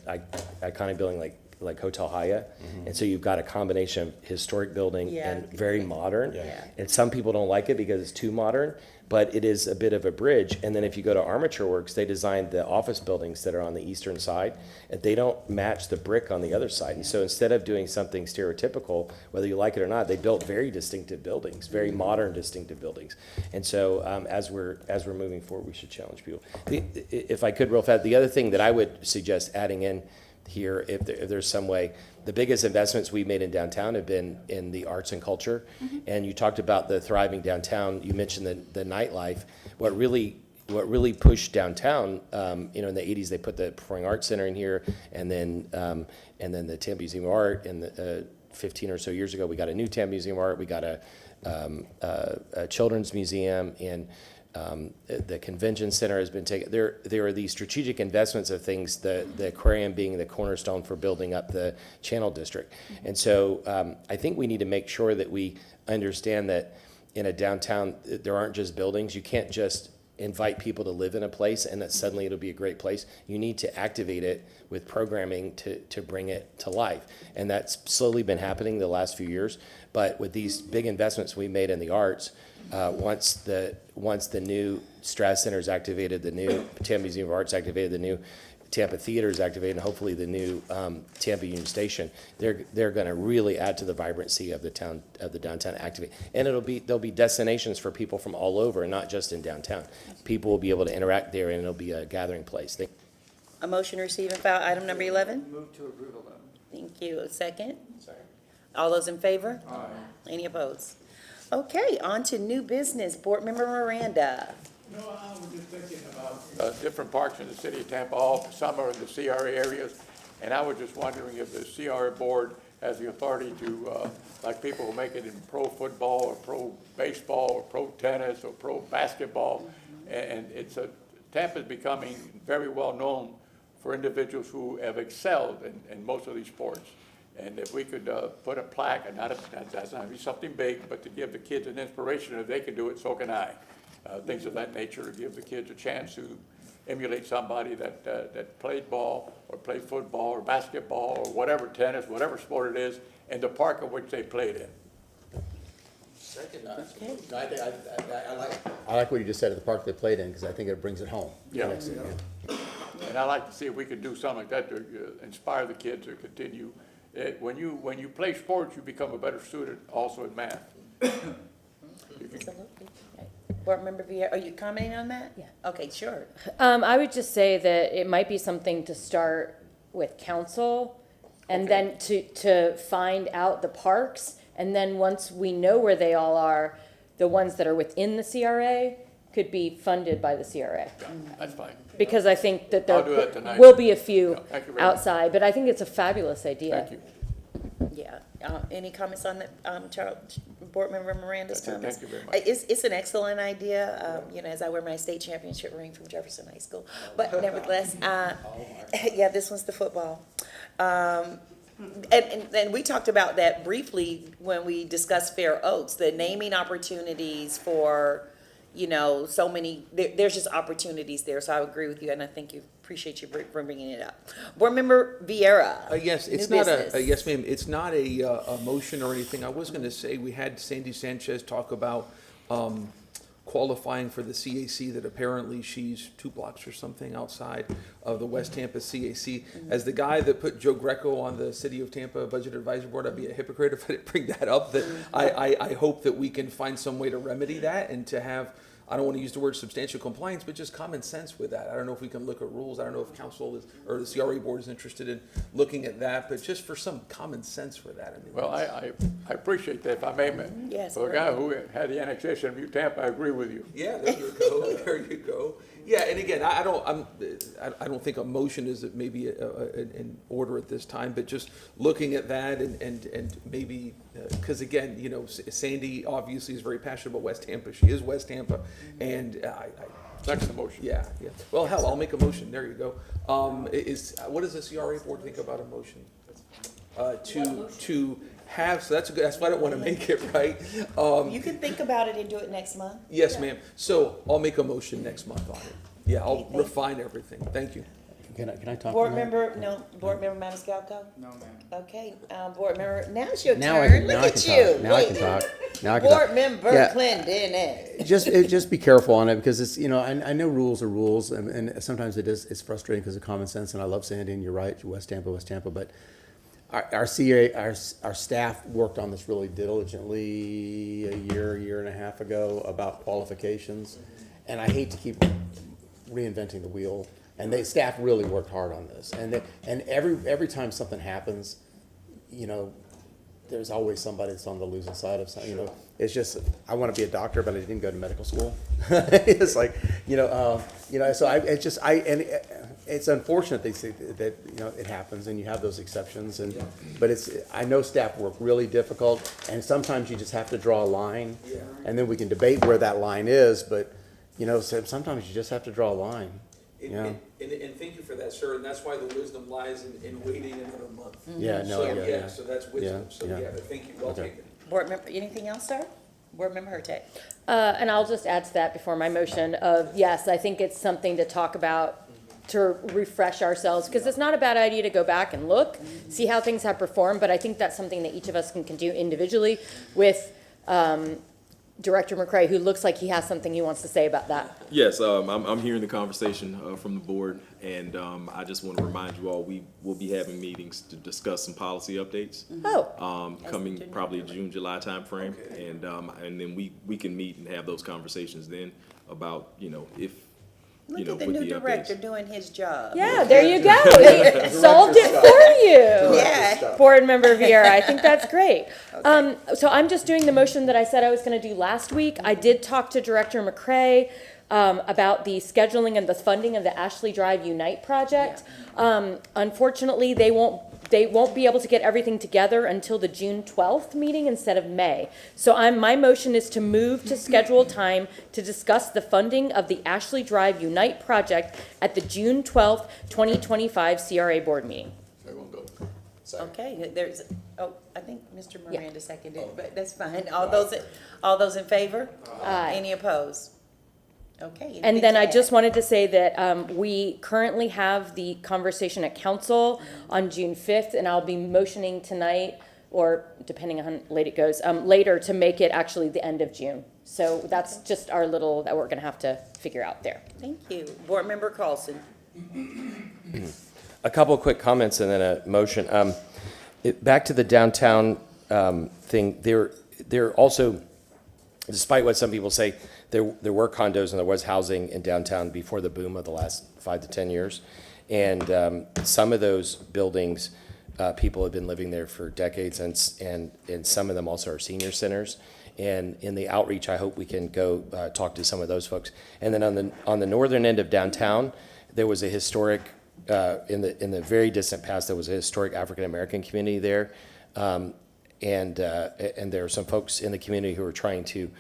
S2: iconic building like Hotel Haya, and so you've got a combination of historic building and very modern. And some people don't like it because it's too modern, but it is a bit of a bridge. And then if you go to Armature Works, they designed the office buildings that are on the eastern side, and they don't match the brick on the other side. And so instead of doing something stereotypical, whether you like it or not, they built very distinctive buildings, very modern distinctive buildings. And so as we're moving forward, we should challenge people. If I could real fast, the other thing that I would suggest adding in here, if there's some way, the biggest investments we've made in downtown have been in the arts and culture. And you talked about the thriving downtown. You mentioned the nightlife. What really pushed downtown, in the 80s, they put the Performing Arts Center in here, and then the Tampa Museum of Art. And 15 or so years ago, we got a new Tampa Museum of Art. We got a children's museum, and the convention center has been taken. There are these strategic investments of things, the aquarium being the cornerstone for building up the Channel District. And so I think we need to make sure that we understand that in a downtown, there aren't just buildings. You can't just invite people to live in a place and that suddenly it'll be a great place. You need to activate it with programming to bring it to life. And that's slowly been happening the last few years. But with these big investments we made in the arts, once the new Strass Center is activated, the new Tampa Museum of Art's activated, the new Tampa Theater is activated, and hopefully the new Tampa Union Station, they're going to really add to the vibrancy of the town, of the downtown activate. And there'll be destinations for people from all over, and not just in downtown. People will be able to interact there, and it'll be a gathering place.
S1: A motion to receive and file item number 11?
S22: Move to approve 11.
S1: Thank you. A second? Second. All those in favor? Aye. Any opposed? Okay, on to new business. Board Member Miranda.
S18: No, I was just thinking about different parks in the city of Tampa, all some are in the CRA areas, and I was just wondering if the CRA board has the authority to, like people who make it in pro football or pro baseball or pro tennis or pro basketball, and Tampa's becoming very well known for individuals who have excelled in most of these sports. And if we could put a plaque, and that's not be something big, but to give the kids an inspiration, if they can do it, so can I. Things of that nature to give the kids a chance to emulate somebody that played ball or played football or basketball or whatever, tennis, whatever sport it is, in the park of which they played in.
S20: Second, I like what you just said at the park they played in, because I think it brings it home.
S18: Yeah. And I'd like to see if we could do something like that to inspire the kids to continue. When you play sports, you become a better student also in math.
S1: Absolutely. Board Member Vieira, are you commenting on that?
S5: Yeah.
S1: Okay, sure.
S5: I would just say that it might be something to start with council, and then to find out the parks, and then once we know where they all are, the ones that are within the CRA could be funded by the CRA.
S18: Yeah, that's fine.
S5: Because I think that
S18: I'll do that
S5: there
S18: tonight.
S5: will be a few
S18: Thank you very much.
S5: outside, but I think it's a fabulous idea.
S18: Thank you.
S1: Yeah. Any comments on that, Charles, Board Member Miranda's
S18: That's it.
S1: comments?
S18: Thank you very much.
S1: It's an excellent idea, as I wear my state championship ring from Jefferson High School. But nevertheless, yeah, this one's the football. And we talked about that briefly when we discussed Fair Oaks, the naming opportunities for, so many, there's just opportunities there. So I agree with you, and I think appreciate you for bringing it up. Board Member Vieira.
S21: Yes, it's
S1: new
S21: not
S1: business.
S21: yes, ma'am. It's not a motion or anything. I was going to say we had Sandy Sanchez talk about qualifying for the CAC, that apparently she's 2 blocks or something outside of the West Tampa CAC. As the guy that put Joe Greco on the City of Tampa Budget Advisory Board, I'd be a hypocrite if I didn't bring that up. That I hope that we can find some way to remedy that and to have, I don't want to use the word substantial compliance, but just common sense with that. I don't know if we can look at rules. I don't know if council is, or the CRA board is interested in looking at that, but just for some common sense for that. I mean,
S18: Well, I appreciate that, if I may.
S1: Yes,
S18: For a guy who had the annexation of New Tampa, I agree with you.
S21: Yeah, there you go. There you go. Yeah, and again, I don't think a motion is maybe in order at this time, but just looking at that and maybe because again, Sandy obviously is very passionate about West Tampa. She is West Tampa, and
S18: Second motion.
S21: Yeah. Well, hell, I'll make a motion. There you go. What does the CRA board think about a motion? To have, so that's good. That's why I don't want to make it, right?
S1: You can think about it and do it next month.
S21: Yes, ma'am. So I'll make a motion next month on it. Yeah, I'll refine everything. Thank you.
S20: Can I talk?
S1: Board
S20: for a minute?
S1: Member, Board Member Maniscalco?
S22: No, ma'am.
S1: Okay, Board Member, now's your
S20: Now I
S1: turn.
S20: can,
S1: Look
S20: now I
S1: at
S20: can
S1: you.
S20: talk. Now I can talk. Now I can
S1: Board
S20: talk.
S1: Member
S20: Yeah.
S1: Clendenin.
S20: Just be careful on it, because it's, I know rules are rules, and sometimes it's frustrating because of common sense, and I love Sandy, and you're right, West Tampa, but our staff worked on this really diligently a year and a half ago about qualifications, and I hate to keep reinventing the wheel. And staff really worked hard on this, and every time something happens, there's always somebody that's on the losing side of something. It's just, I want to be a doctor, but I didn't go to medical school. It's like, so it's unfortunate they say that it happens, and you have those exceptions, but I know staff work really difficult, and sometimes you just have to draw a line, and then we can debate where that line is, but sometimes you just have to draw a line.
S21: And thank you for that, sir. And that's why the wisdom lies in waiting another month.
S20: Yeah, no,
S21: So that's wisdom.
S20: Yeah.
S21: But thank you. Well taken.
S1: Board Member, anything else, sir? Board Member Hurtak.
S5: And I'll just add to that before my motion of, yes, I think it's something to talk about, to refresh ourselves, because it's not a bad idea to go back and look, see how things have performed, but I think that's something that each of us can do individually with Director McCray, who looks like he has something he wants to say about that.
S4: Yes, I'm hearing the conversation from the board, and I just want to remind you all, we will be having meetings to discuss some policy updates.
S5: Oh.
S4: Coming probably June, July timeframe, and then we can meet and have those conversations then about, if,
S1: Look at
S4: with
S1: the
S4: the
S1: new
S4: updates.
S1: director doing his job.
S5: Yeah, there you go. He solved it for you.
S1: Yeah.
S5: Board Member Vieira, I think that's great. So I'm just doing the motion that I said I was going to do last week. I did talk to Director McCray about the scheduling and the funding of the Ashley Drive Unite project. Unfortunately, they won't be able to get everything together until the June 12th meeting instead of May. So my motion is to move to schedule time to discuss the funding of the Ashley Drive Unite project at the June 12th, 2025 CRA board meeting.
S1: Okay, I think Mr. Miranda seconded, but that's fine. All those in favor?
S5: Aye.
S1: Any opposed? Okay.
S5: And then I just wanted to say that we currently have the conversation at council on June 5th, and I'll be motioning tonight, or depending on how late it goes, later to make it actually the end of June. So that's just our little, that we're going to have to figure out there.
S1: Thank you. Board Member Carlson.
S2: A couple of quick comments and then a motion. Back to the downtown thing, there also, despite what some people say, there were condos and there was housing in downtown before the boom of the last 5 to 10 years. And some of those buildings, people have been living there for decades, and some of them also are senior centers. And in the outreach, I hope we can go talk to some of those folks. And then on the northern end of downtown, there was a historic, in the very distant past, there was a historic African-American community there. And there are some folks in the community who are trying to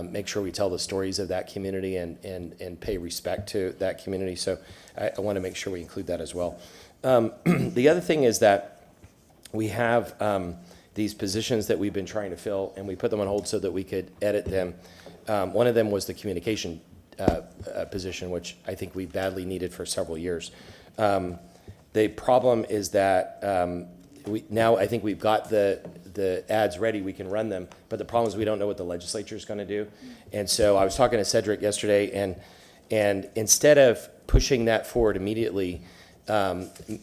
S2: make sure we tell the stories of that community and pay respect to that community. So I want to make sure we include that as well. The other thing is that we have these positions that we've been trying to fill, and we put them on hold so that we could edit them. One of them was the communication position, which I think we badly needed for several years. The problem is that now I think we've got the ads ready, we can run them, but the problem is we don't know what the legislature is going to do. And so I was talking to Cedric yesterday, and instead of pushing that forward immediately,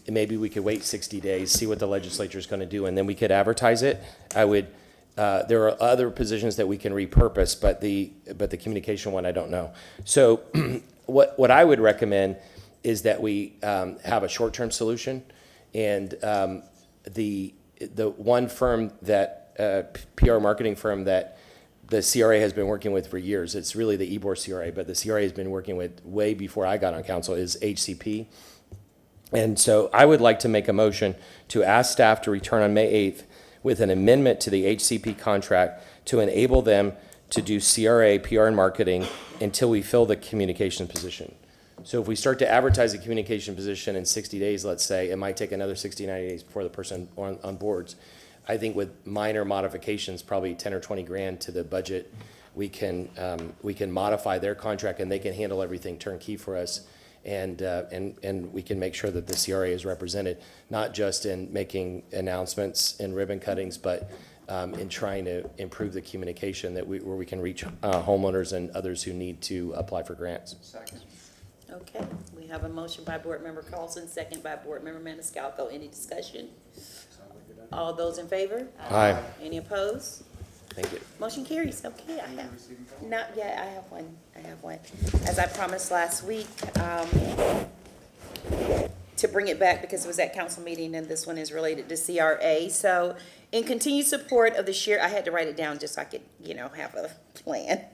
S2: maybe we could wait 60 days, see what the legislature is going to do, and then we could advertise it. There are other positions that we can repurpose, but the communication one, I don't know. So what I would recommend is that we have a short-term solution, and the one firm that PR marketing firm that the CRA has been working with for years, it's really the Ybor CRA, but the CRA has been working with way before I got on council, is HCP. And so I would like to make a motion to ask staff to return on May 8th with an amendment to the HCP contract to enable them to do CRA, PR, and marketing until we fill the communication position. So if we start to advertise a communication position in 60 days, let's say, it might take another 60, 90 days before the person on boards. I think with minor modifications, probably 10 or 20 grand to the budget, we can modify their contract and they can handle everything turnkey for us. And we can make sure that the CRA is represented, not just in making announcements and ribbon cuttings, but in trying to improve the communication where we can reach homeowners and others who need to apply for grants.
S22: Second.
S1: Okay, we have a motion by Board Member Carlson, second by Board Member Maniscalco. Any discussion? All those in favor?
S2: Aye.
S1: Any opposed?
S2: Thank you.
S1: Motion carries. Okay, I have, not yet, I have one. As I promised last week, to bring it back because it was at council meeting and this one is related to CRA. So in continued support of the shared, I had to write it down just so I could, have a plan.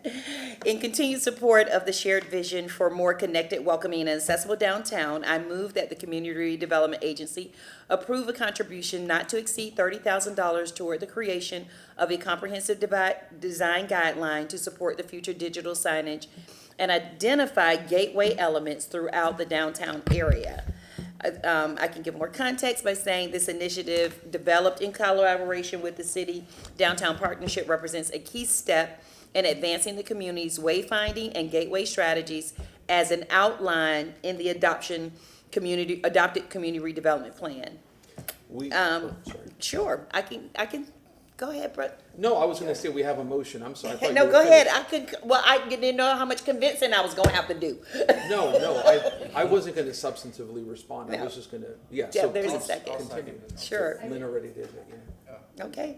S1: In continued support of the shared vision for more connected, welcoming, and accessible downtown, I move that the Community Redevelopment Agency approve a contribution not to exceed $30,000 toward the creation of a comprehensive design guideline to support the future digital signage and identify gateway elements throughout the downtown area. I can give more context by saying this initiative, developed in collaboration with the city downtown partnership, represents a key step and advancing the community's wayfinding and gateway strategies as an outline in the adopted community redevelopment plan. Sure, I can, go ahead, Brett.
S21: No, I was gonna say we have a motion, I'm sorry. I thought you
S1: No,
S21: were
S1: go ahead,
S21: finished.
S1: I didn't know how much convincing I was gonna have to do.
S21: No, I wasn't gonna substantively respond, I was just gonna, yeah.
S1: Yeah,
S21: so
S1: there's a
S21: please
S1: second.
S21: continue.
S1: Sure.
S21: Lynn already did it, yeah.
S1: Okay.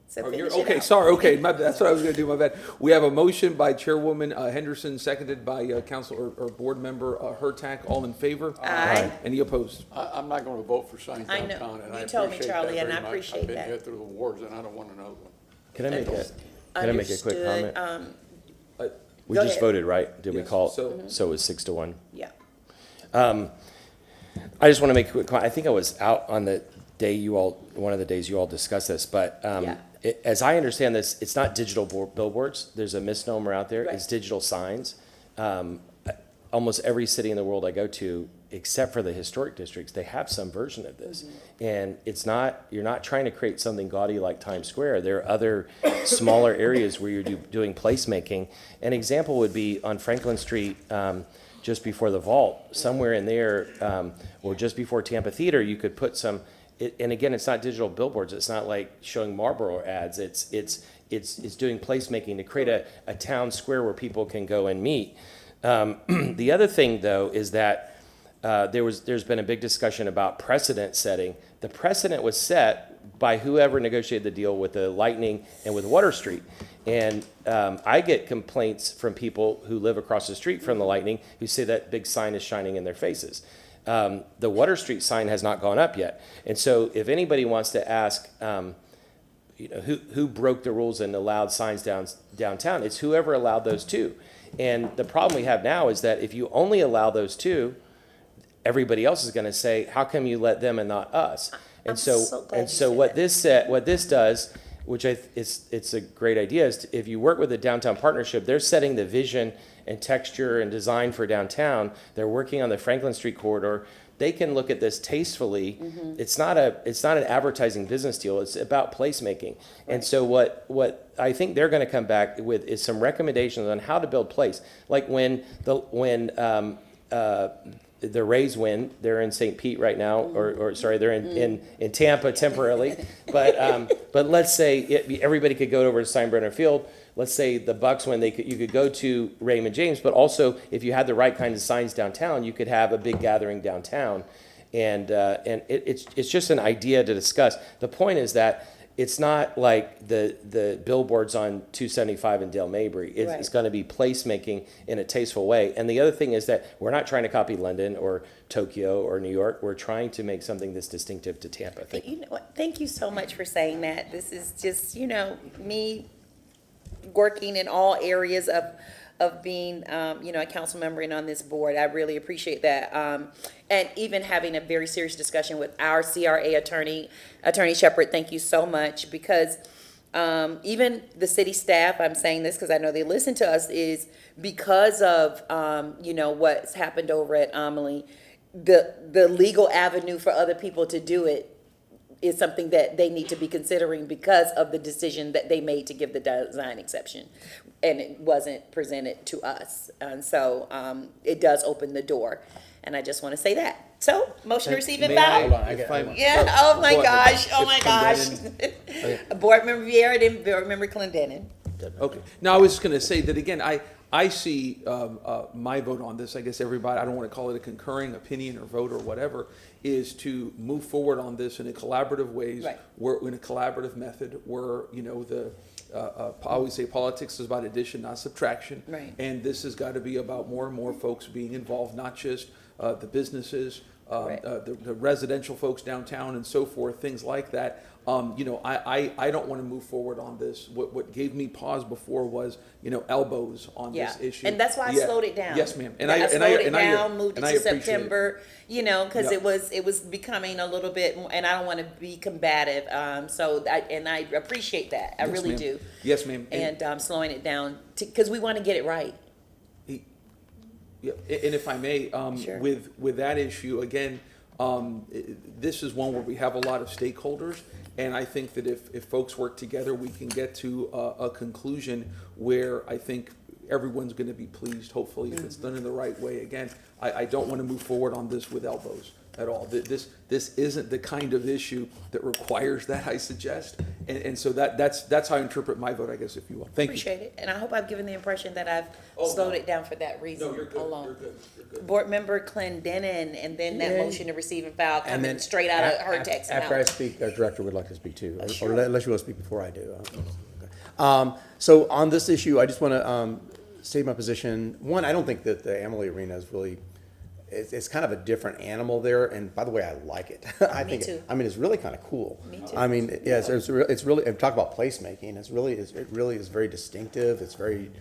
S1: So
S21: Oh, you're,
S1: finish it
S21: okay,
S1: out.
S21: sorry, okay, that's what I was gonna do, my bad. We have a motion by Chairwoman Henderson, seconded by Council or Board Member Hurtak, all in favor?
S1: Aye.
S21: Any opposed?
S18: I'm not gonna vote for signs
S1: I know.
S18: downtown, and I
S1: You told me,
S18: appreciate that
S1: Charlie, and
S18: very
S1: I
S18: much.
S1: appreciate
S18: I've been
S1: that.
S18: here through the wars, and I don't want another one.
S2: Can I make a quick
S1: Understood.
S2: comment? We
S1: Go
S2: just
S1: ahead.
S2: voted, right? Did we
S21: Yes,
S2: call?
S21: so-
S2: So it was 6-1.
S1: Yeah.
S2: I just want to make a quick comment. I think I was out on the day one of the days you all discussed this, but
S1: Yeah.
S2: as I understand this, it's not digital billboards. There's a misnomer out there.
S1: Right.
S2: It's digital signs. Almost every city in the world I go to, except for the historic districts, they have some version of this. And it's not, you're not trying to create something gaudy like Times Square. There are other smaller areas where you're doing placemaking. An example would be on Franklin Street, just before the vault, somewhere in there, or just before Tampa Theater, you could put some, and again, it's not digital billboards. It's not like showing Marlboro ads. It's doing placemaking to create a town square where people can go and meet. The other thing, though, is that there's been a big discussion about precedent setting. The precedent was set by whoever negotiated the deal with the Lightning and with Water Street. And I get complaints from people who live across the street from the Lightning who say that big sign is shining in their faces. The Water Street sign has not gone up yet. And so if anybody wants to ask, who broke the rules and allowed signs downtown, it's whoever allowed those two. And the problem we have now is that if you only allow those two, everybody else is going to say, how come you let them and not us? And so what this does, which it's a great idea, is if you work with a downtown partnership, they're setting the vision and texture and design for downtown. They're working on the Franklin Street corridor. They can look at this tastefully. It's not an advertising business deal. It's about placemaking. And so what I think they're going to come back with is some recommendations on how to build place. Like when the Rays win, they're in St. Pete right now, or sorry, they're in Tampa temporarily. But let's say everybody could go over to Steinbrenner Field. Let's say the Bucks win, you could go to Raymond James, but also if you had the right kinds of signs downtown, you could have a big gathering downtown. And it's just an idea to discuss. The point is that it's not like the billboards on 275 in Dale Mabry. It's going to be placemaking in a tasteful way. And the other thing is that we're not trying to copy London or Tokyo or New York. We're trying to make something that's distinctive to Tampa.
S1: You know what? Thank you so much for saying that. This is just, me working in all areas of being, a council member and on this board. I really appreciate that. And even having a very serious discussion with our CRA attorney, Attorney Shepherd, thank you so much, because even the city staff, I'm saying this because I know they listen to us, is because of, what's happened over at Amelie, the legal avenue for other people to do it is something that they need to be considering because of the decision that they made to give the design exception. And it wasn't presented to us. And so it does open the door. And I just want to say that. So, motion to receive and file. Yeah, oh my gosh, Board Member Vieira, then Board Member Clendenin.
S21: Okay. Now, I was just going to say that, again, I see my vote on this, I guess everybody, I don't want to call it a concurring opinion or vote or whatever, is to move forward on this in a collaborative ways, in a collaborative method, where, I always say politics is about addition, not subtraction.
S1: Right.
S21: And this has got to be about more and more folks being involved, not just the businesses, the residential folks downtown and so forth, things like that. I don't want to move forward on this. What gave me pause before was, elbows on this issue.
S1: And that's why I slowed it down.
S21: Yes, ma'am.
S1: I slowed it down, moved it to September, because it was becoming a little bit more, and I don't want to be combative. I appreciate that. I really do.
S21: Yes, ma'am.
S1: And slowing it down because we want to get it right.
S21: Yeah, and if I may,
S1: Sure.
S21: with that issue, again, this is one where we have a lot of stakeholders, And I think that if folks work together, we can get to a conclusion where I think everyone's going to be pleased, hopefully, if it's done in the right way. Again, I don't want to move forward on this with elbows at all. This isn't the kind of issue that requires that, I suggest. And so that's how I interpret my vote, I guess, if you will. Thank you.
S1: Appreciate it, and I hope I've given the impression that I've slowed it down for that reason
S21: No, you're good.
S1: alone.
S21: You're good. You're good.
S1: Board Member Clendenin, and then that
S20: Yay.
S1: motion to receive and file
S20: And
S1: coming
S20: then
S1: straight out of her text.
S20: After I speak, our director would like to speak too,
S1: Sure.
S20: or unless you want to speak before I do. So on this issue, I just want to state my position. One, I don't think that the Amalie Arena is really, it's kind of a different animal there, and by the way, I like it. I think,
S1: too.
S20: I mean, it's really kind of cool.
S1: Me too.
S20: I mean, yes, it's really, and talk about placemaking, it really is very distinctive, it's very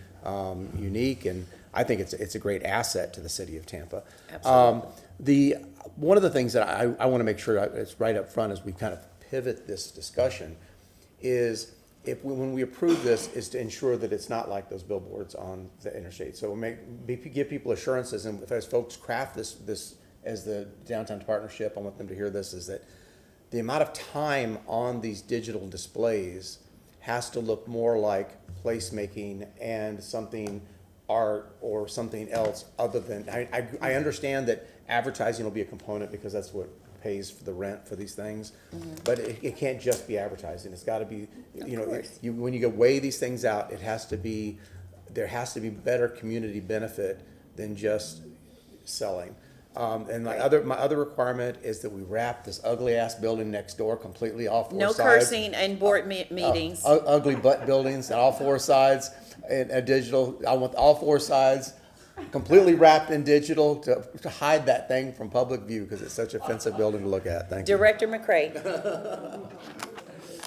S20: unique, and I think it's a great asset to the city of Tampa.
S1: Absolutely.
S20: One of the things that I want to make sure it's right up front as we kind of pivot this discussion is when we approve this, is to ensure that it's not like those billboards on the interstate. So give people assurances, and as folks craft this as the downtown partnership, I want them to hear this, is that the amount of time on these digital displays has to look more like placemaking and something art or something else other than, I understand that advertising will be a component because that's what pays for the rent for these things, but it can't just be advertising. It's got to be, when you go weigh these things out, there has to be better community benefit than just selling. And my other requirement is that we wrap this ugly ass building next door completely all four sides.
S1: No cursing and board meetings.
S20: Ugly butt buildings on all four sides and digital. I want all four sides completely wrapped in digital to hide that thing from public view because it's such an offensive building to look at. Thank you.
S1: Director McCray.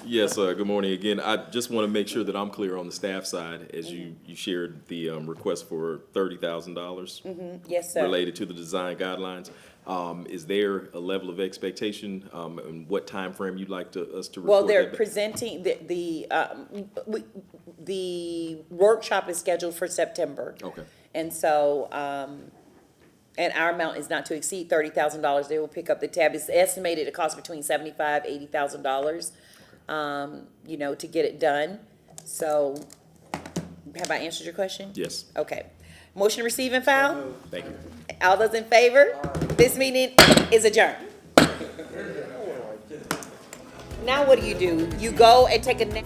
S4: Yes, good morning again. I just want to make sure that I'm clear on the staff side, as you shared the request for $30,000
S1: Yes, sir.
S4: related to the design guidelines. Is there a level of expectation, and what time frame you'd like us to report?
S1: Well, they're
S4: that back?
S1: presenting, the workshop is scheduled for September.
S4: Okay.
S1: And so, and our amount is not to exceed $30,000. They will pick up the tab. It's estimated it costs between $75,000, $80,000, to get it done. So, have I answered your question?
S4: Yes.
S1: Okay. Motion to receive and file?
S4: Thank you.
S1: All those in favor? This meeting is adjourned. Now what do? You go and take a nap.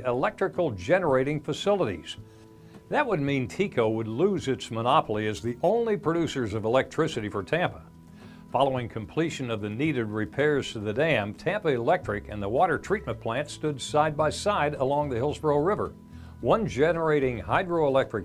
S8: Electrical generating facilities. That would mean TECO would lose its monopoly as the only producers of electricity for Tampa. Following completion of the needed repairs to the dam, Tampa Electric and the water treatment plant stood side by side along the Hillsborough River. One generating hydroelectric